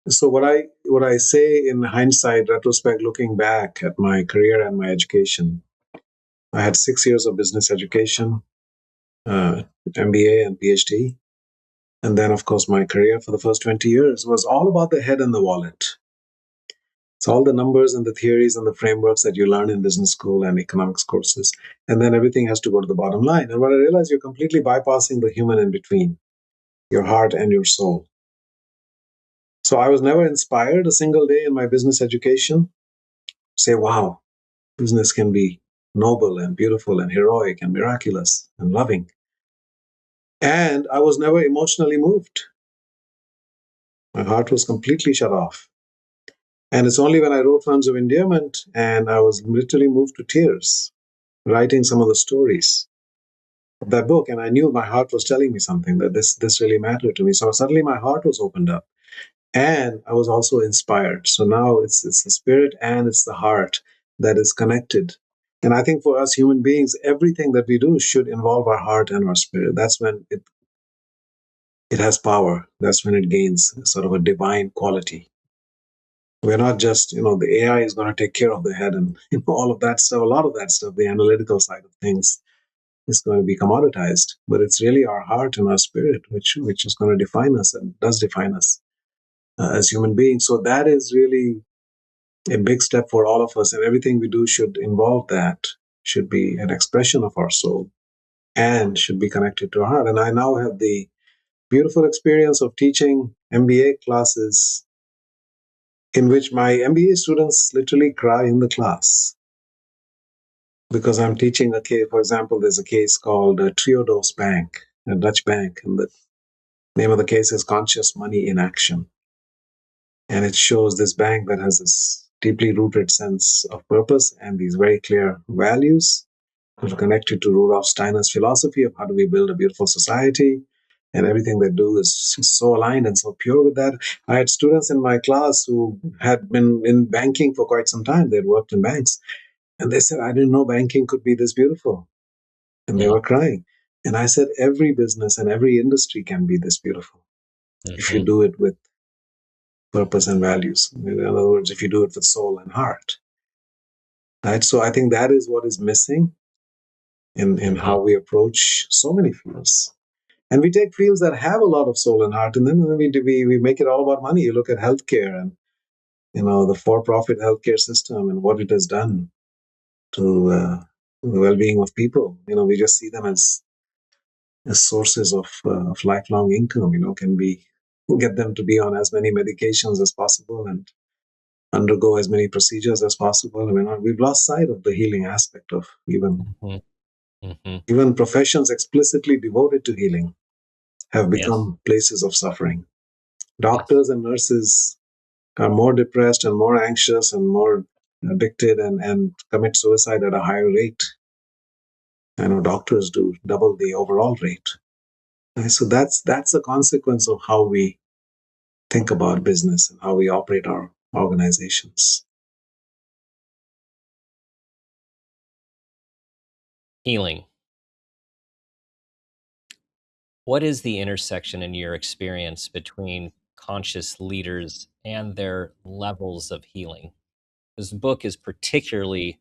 So what I say in hindsight, retrospect, looking back at my career and my education, I had 6 years of business education, uh, MBA and PhD. And then, of course, my career for the first 20 years was all about the head and the wallet. It's all the numbers and the theories and the frameworks that you learn in business school and economics courses. And then everything has to go to the bottom line. And what I realized, you're completely bypassing the human in between, your heart and your soul. So I was never inspired a single day in my business education to say, wow, business can be noble and beautiful and heroic and miraculous and loving. And I was never emotionally moved. My heart was completely shut off. And it's only when I wrote Terms of Endearment and I was literally moved to tears writing some of the stories of that book. And I knew my heart was telling me something, that this really mattered to me. So suddenly my heart was opened up and I was also inspired. So now it's the spirit and it's the heart that is connected. And I think for us human beings, everything that we do should involve our heart and our spirit. That's when it has power. That's when it gains sort of a divine quality. We're not just, the AI is going to take care of the head and all of that stuff, a lot of that stuff, the analytical side of things is going to be commoditized. But it's really our heart and our spirit, which is going to define us and does define us as human beings. So that is really a big step for all of us. And everything we do should involve that, should be an expression of our soul and should be connected to our heart. And I now have the beautiful experience of teaching MBA classes in which my MBA students literally cry in the class because I'm teaching a case. For example, there's a case called Triodos Bank, a Dutch bank, and the name of the case is Conscious Money in Action. And it shows this bank that has this deeply rooted sense of purpose and these very clear values that are connected to Rudolf Steiner's philosophy of how do we build a beautiful society. And everything they do is so aligned and so pure with that. I had students in my class who had been in banking for quite some time. They'd worked in banks. And they said, I didn't know banking could be this beautiful. And they were crying. And I said, every business and every industry can be this beautiful if you do it with purpose and values. In other words, if you do it with soul and heart. Right? So I think that is what is missing in how we approach so many fields. And we take fields that have a lot of soul and heart, and then we make it all about money. You look at healthcare and the for-profit healthcare system and what it has done to the well-being of people. We just see them as sources of lifelong income. Can be get them to be on as many medications as possible and undergo as many procedures as possible. We've lost sight of the healing aspect of even professions explicitly devoted to healing have become places of suffering. Doctors and nurses are more depressed and more anxious and more addicted and commit suicide at a higher rate. I know doctors do double the overall rate. And so that's a consequence of how we think about business and how we operate our organizations. Healing. What is the intersection in your experience between conscious leaders and their levels of healing? This book is particularly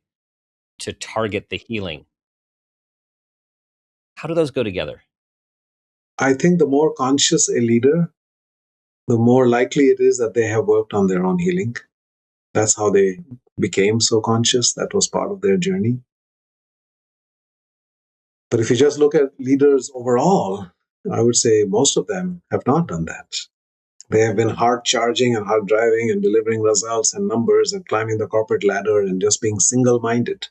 to target the healing. How do those go together? I think the more conscious a leader, the more likely it is that they have worked on their own healing. That's how they became so conscious. That was part of their journey. But if you just look at leaders overall, I would say most of them have not done that. They have been hard charging and hard driving and delivering results and numbers and climbing the corporate ladder and just being single minded.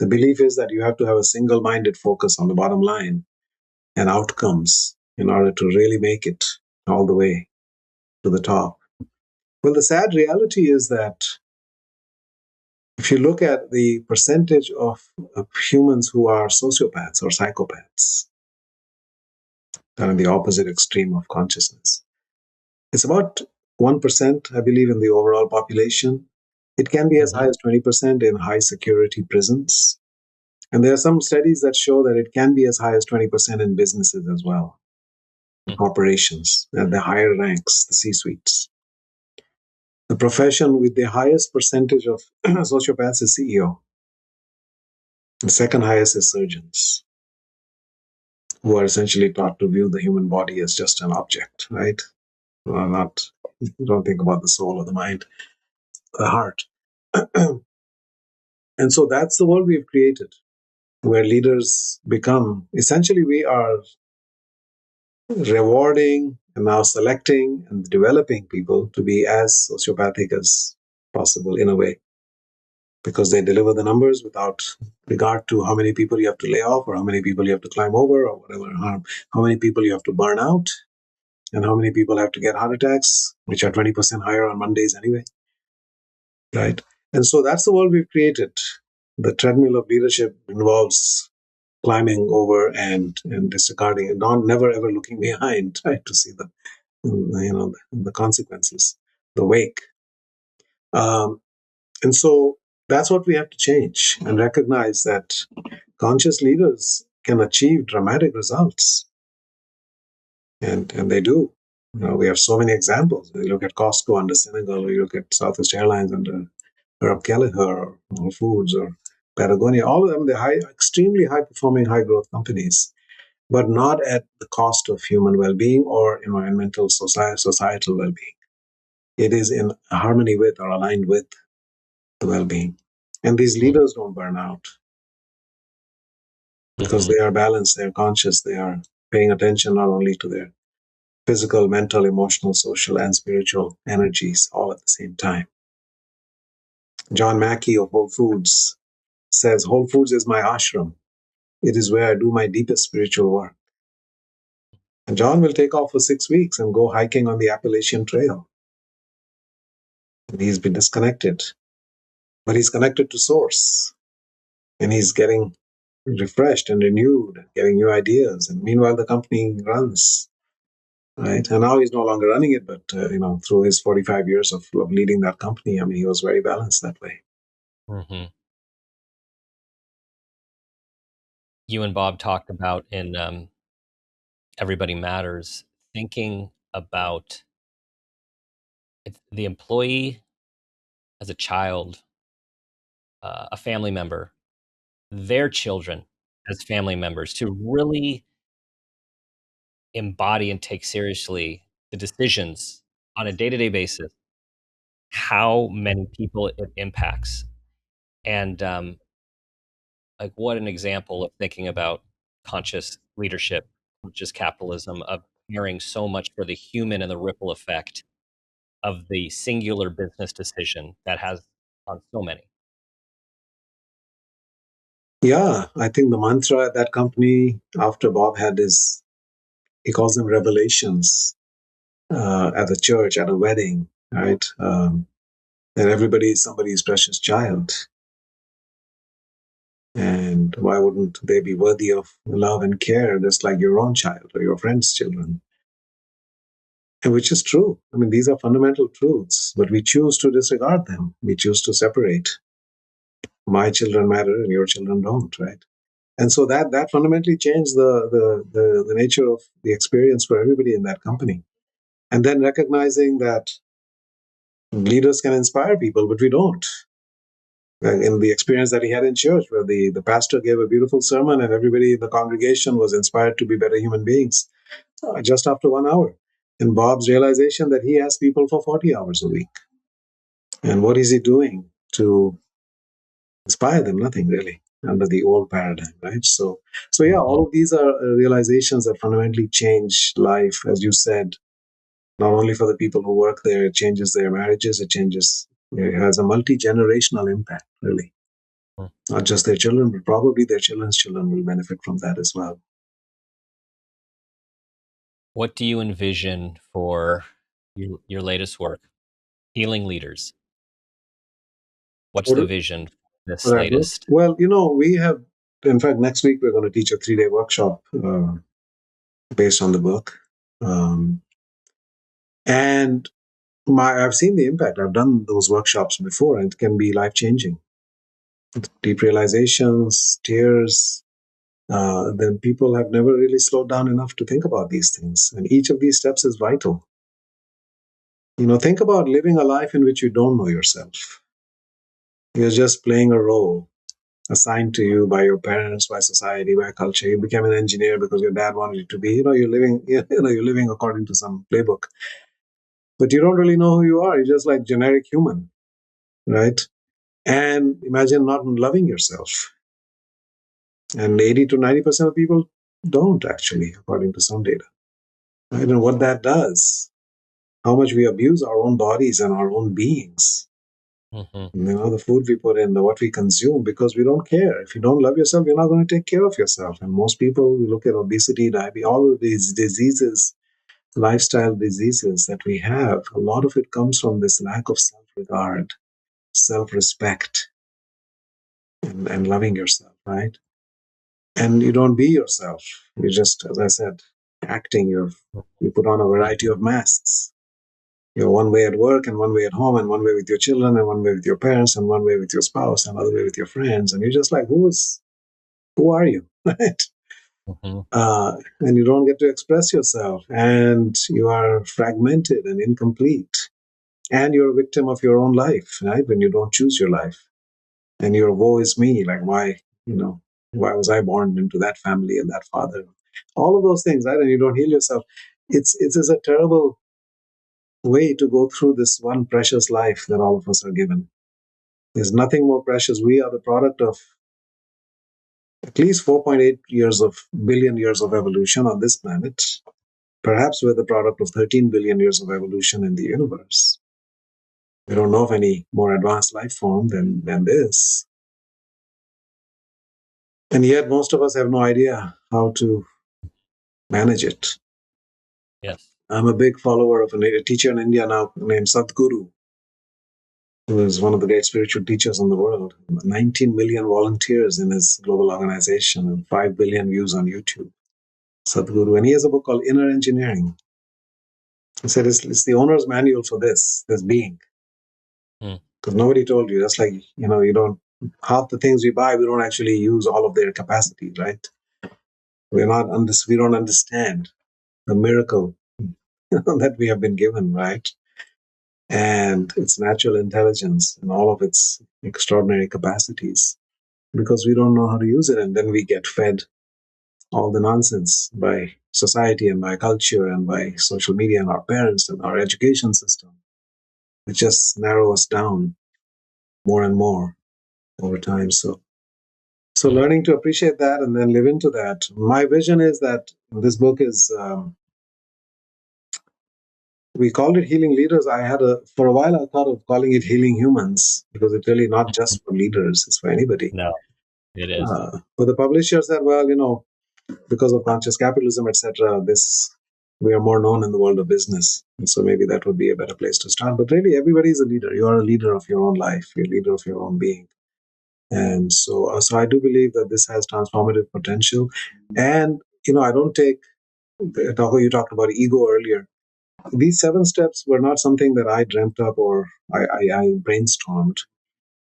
The belief is that you have to have a single minded focus on the bottom line and outcomes in order to really make it all the way to the top. Well, the sad reality is that if you look at the percentage of humans who are sociopaths or psychopaths, they're in the opposite extreme of consciousness. It's about 1%, I believe, in the overall population. It can be as high as 20% in high security prisons. And there are some studies that show that it can be as high as 20% in businesses as well, in corporations, at the higher ranks, the C suites. The profession with the highest percentage of sociopaths is CEO. The second highest is surgeons, who are essentially taught to view the human body as just an object, right? Not, don't think about the soul or the mind, the heart. And so that's the world we've created, where leaders become, essentially, we are rewarding and now selecting and developing people to be as sociopathic as possible in a way, because they deliver the numbers without regard to how many people you have to lay off or how many people you have to climb over or whatever, how many people you have to burn out and how many people have to get heart attacks, which are 20% higher on Mondays anyway, right? And so that's the world we've created. The treadmill of leadership involves climbing over and disregarding and never ever looking behind, right, to see the consequences, the wake. And so that's what we have to change and recognize that conscious leaders can achieve dramatic results, and they do. We have so many examples. We look at Costco under Senegal, we look at Southwest Airlines under Herb Kelleher, or Whole Foods, or Patagonia. All of them, they're extremely high performing, high growth companies, but not at the cost of human well-being or environmental societal well-being. It is in harmony with or aligned with the well-being. And these leaders don't burn out because they are balanced, they're conscious, they are paying attention not only to their physical, mental, emotional, social, and spiritual energies all at the same time. John Mackey of Whole Foods says, Whole Foods is my ashram. It is where I do my deepest spiritual work. And John will take off for 6 weeks and go hiking on the Appalachian Trail. And he's been disconnected, but he's connected to Source. And he's getting refreshed and renewed, getting new ideas. And meanwhile, the company runs, right? And now he's no longer running it, but through his 45 years of leading that company, I mean, he was very balanced that way. Mm-hmm. You and Bob talked about in Everybody Matters, thinking about the employee as a child, a family member, their children as family members, to really embody and take seriously the decisions on a day-to-day basis, how many people it impacts. And like, what an example of thinking about conscious leadership, conscious capitalism, of caring so much for the human and the ripple effect of the singular business decision that has on so many. Yeah, I think the mantra at that company after Bob had his, he calls them revelations at a church, at a wedding, right? That everybody is somebody's precious child. And why wouldn't they be worthy of love and care just like your own child or your friend's children? And which is true. I mean, these are fundamental truths, but we choose to disregard them. We choose to separate. My children matter and your children don't, right? And so that fundamentally changed the nature of the experience for everybody in that company. And then recognizing that leaders can inspire people, but we don't. In the experience that he had in church, where the pastor gave a beautiful sermon and everybody in the congregation was inspired to be better human beings just after 1 hour. And Bob's realization that he has people for 40 hours a week. And what is he doing to inspire them? Nothing really, under the old paradigm, right? So yeah, all of these are realizations that fundamentally change life, as you said, not only for the people who work there, it changes their marriages, it has a multi-generational impact, really. Not just their children, but probably their children's children will benefit from that as well. What do you envision for your latest work, Healing Leaders? What's the vision for this latest? Well, we have, in fact, next week we're going to teach a 3-day workshop based on the book. And I've seen the impact. I've done those workshops before, and it can be life changing. Deep realizations, tears. Then people have never really slowed down enough to think about these things. And each of these steps is vital. Think about living a life in which you don't know yourself. You're just playing a role assigned to you by your parents, by society, by culture. You became an engineer because your dad wanted you to be. You're living. You're living according to some playbook, but you don't really know who you are. You're just like generic human, right? And imagine not loving yourself. And 80 to 90% of people don't actually, according to some data. Right? And what that does, how much we abuse our own bodies and our own beings. The food we put in, what we consume, because we don't care. If you don't love yourself, you're not going to take care of yourself. And most people, we look at obesity, diabetes, all of these diseases, lifestyle diseases that we have, a lot of it comes from this lack of self-regard, self-respect, and loving yourself, right? And you don't be yourself. You just, as I said, acting. You put on a variety of masks. You're one way at work, and one way at home, and one way with your children, and one way with your parents, and one way with your spouse, and another way with your friends. And you're just like, who are you? Right? And you don't get to express yourself, and you are fragmented and incomplete. And you're a victim of your own life, right? When you don't choose your life. And your woe is me, like why was I born into that family and that father? All of those things, right? And you don't heal yourself. It's a terrible way to go through this one precious life that all of us are given. There's nothing more precious. We are the product of at least 4.8 billion years of evolution on this planet. Perhaps we're the product of 13 billion years of evolution in the universe. We don't know of any more advanced life form than this. And yet most of us have no idea how to manage it. Yes. I'm a big follower of a teacher in India now named Sadhguru, who is one of the great spiritual teachers in the world. 19 million volunteers in his global organization and 5 billion views on YouTube. Sadhguru. And he has a book called Inner Engineering. He said it's the owner's manual for this being. Because nobody told you. That's like, you don't, half the things we buy, we don't actually use all of their capacity, right? We don't understand the miracle that we have been given, right? And its natural intelligence and all of its extraordinary capacities, because we don't know how to use it. And then we get fed all the nonsense by society and by culture and by social media and our parents and our education system, which just narrow us down more and more over time. So learning to appreciate that and then live into that. My vision is that this book is, we called it Healing Leaders. For a while, I thought of calling it Healing Humans, because it's really not just for leaders, it's for anybody. No, it is. But the publisher said, well, because of conscious capitalism, etc., we are more known in the world of business. And so maybe that would be a better place to start. But really, everybody is a leader. You are a leader of your own life. You're a leader of your own being. And so I do believe that this has transformative potential. And, I don't take, you talked about ego earlier. These 7 steps were not something that I dreamt up or I brainstormed.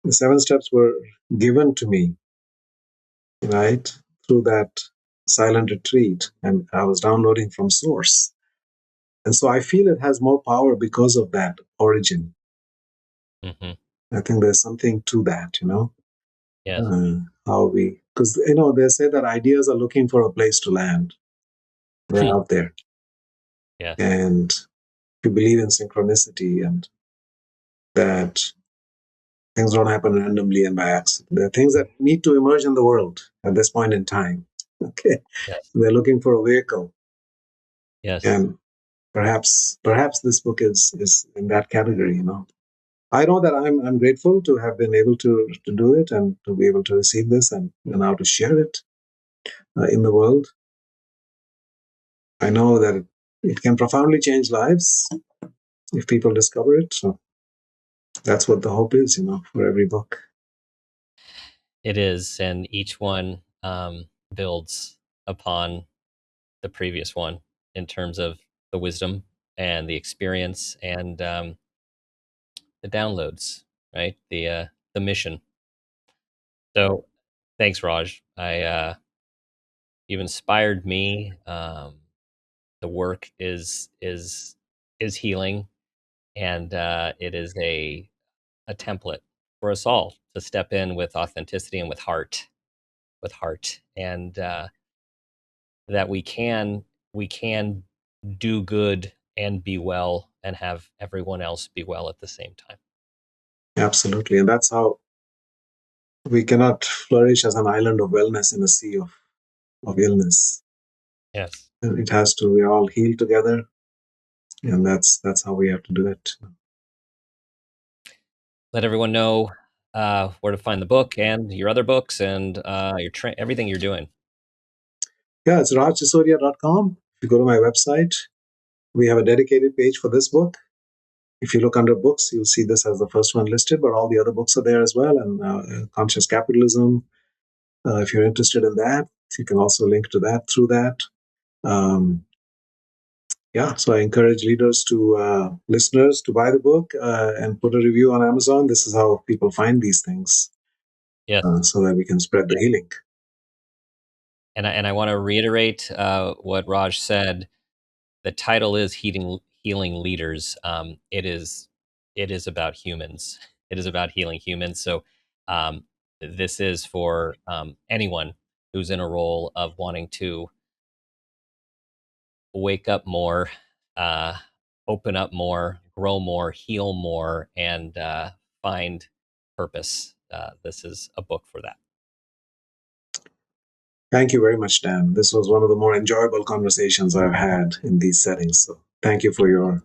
The 7 steps were given to me, right, through that silent retreat. And I was downloading from source. And so I feel it has more power because of that origin. I think there's something to that, Yes. Because, they say that ideas are looking for a place to land. They're out there. Yes. And you believe in synchronicity and that things don't happen randomly and by accident. There are things that need to emerge in the world at this point in time. Okay. Yes. They're looking for a vehicle. Yes. And perhaps this book is in that category, I know that I'm grateful to have been able to do it and to be able to receive this and now to share it in the world. I know that it can profoundly change lives if people discover it. So that's what the hope is, for every book. It is, and each one builds upon the previous one in terms of the wisdom and the experience and the downloads, right? The mission. So thanks, Raj. You've inspired me. The work is healing, and it is a template for us all to step in with authenticity and with heart, and that we can do good and be well and have everyone else be well at the same time. Absolutely. And that's how we cannot flourish as an island of wellness in a sea of illness. Yes. And it has to, we all heal together. And that's how we have to do it. Let everyone know where to find the book and your other books and everything you're doing. Yeah, it's rajsisodia.com. If you go to my website, we have a dedicated page for this book. If you look under books, you'll see this as the first one listed, but all the other books are there as well. And Conscious Capitalism, if you're interested in that, you can also link to that through that. Yeah, so I encourage listeners to buy the book and put a review on Amazon. This is how people find these things, Yes. so that we can spread the healing. And I want to reiterate what Raj said. The title is Healing Leaders. It is about humans. It is about healing humans. So um, this is for anyone who's in a role of wanting to wake up more, uh, open up more, grow more, heal more, and find purpose. This is a book for that. Thank you very much, Dan. This was one of the more enjoyable conversations I've had in these settings. So thank you for your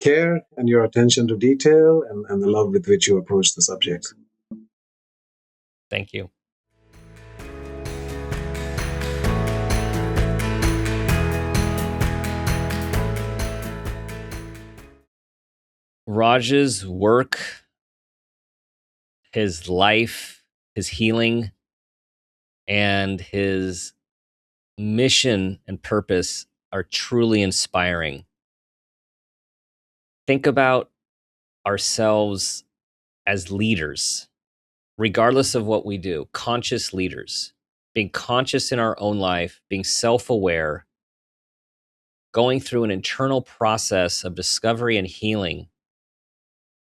care and your attention to detail and the love with which you approach the subject. Thank you. Raj's work, his life, his healing, and his mission and purpose are truly inspiring. Think about ourselves as leaders, regardless of what we do, conscious leaders, being conscious in our own life, being self aware, going through an internal process of discovery and healing,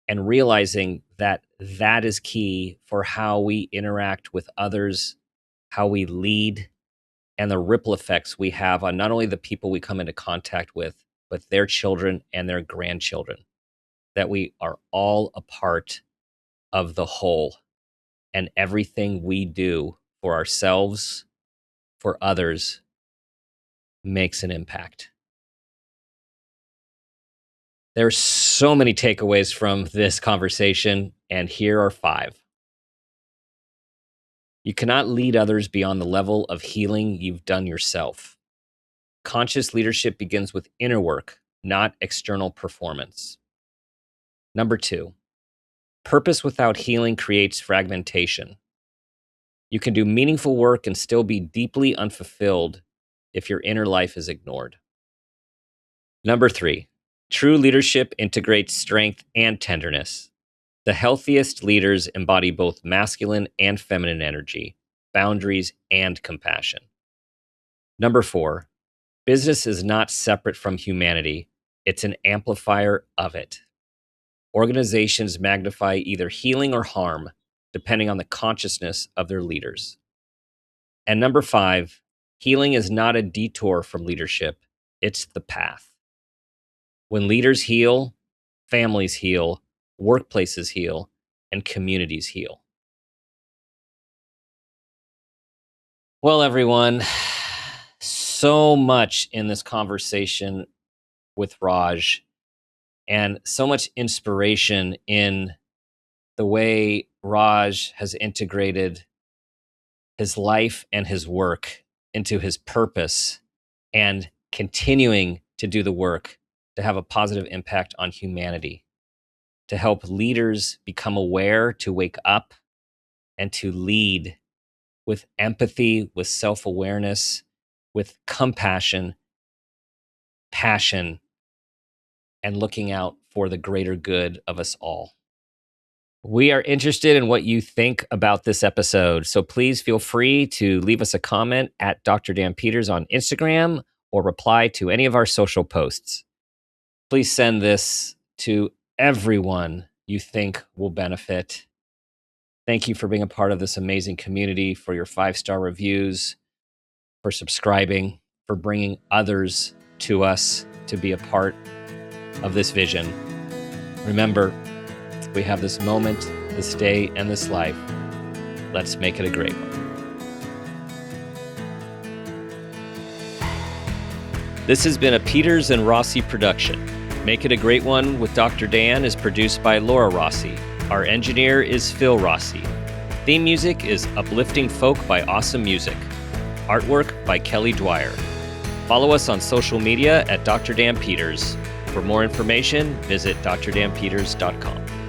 and realizing that that is key for how we interact with others, how we lead, and the ripple effects we have on not only the people we come into contact with, but their children and their grandchildren, that we are all a part of the whole, and everything we do for ourselves, for others, makes an impact. There's so many takeaways from this conversation, and here are 5. You cannot lead others beyond the level of healing you've done yourself. Conscious leadership begins with inner work, not external performance. Number 2, purpose without healing creates fragmentation. You can do meaningful work and still be deeply unfulfilled if your inner life is ignored. Number 3, true leadership integrates strength and tenderness. The healthiest leaders embody both masculine and feminine energy, boundaries and compassion. Number 4, business is not separate from humanity, it's an amplifier of it. Organizations magnify either healing or harm, depending on the consciousness of their leaders. And number 5, healing is not a detour from leadership, it's the path. When leaders heal, families heal, workplaces heal, and communities heal. Well, everyone, so much in this conversation with Raj, and so much inspiration in the way Raj has integrated his life and his work into his purpose and continuing to do the work to have a positive impact on humanity, to help leaders become aware, to wake up, and to lead with empathy, with self awareness, with compassion, passion, and looking out for the greater good of us all. We are interested in what you think about this episode, so please feel free to leave us a comment at Dr. Dan Peters on Instagram or reply to any of our social posts. Please send this to everyone you think will benefit. Thank you for being a part of this amazing community, for your 5-star reviews, for subscribing, for bringing others to us to be a part of this vision. Remember, we have this moment, this day, and this life. Let's make it a great one. This has been a Peters and Rossi production. Make It a Great One with Dr. Dan is produced by Laura Rossi. Our engineer is Phil Rossi. Theme music is Uplifting Folk by Awesome Music. Artwork by Kelly Dwyer. Follow us on social media at Dr. Dan Peters. For more information, visit drdanpeters.com.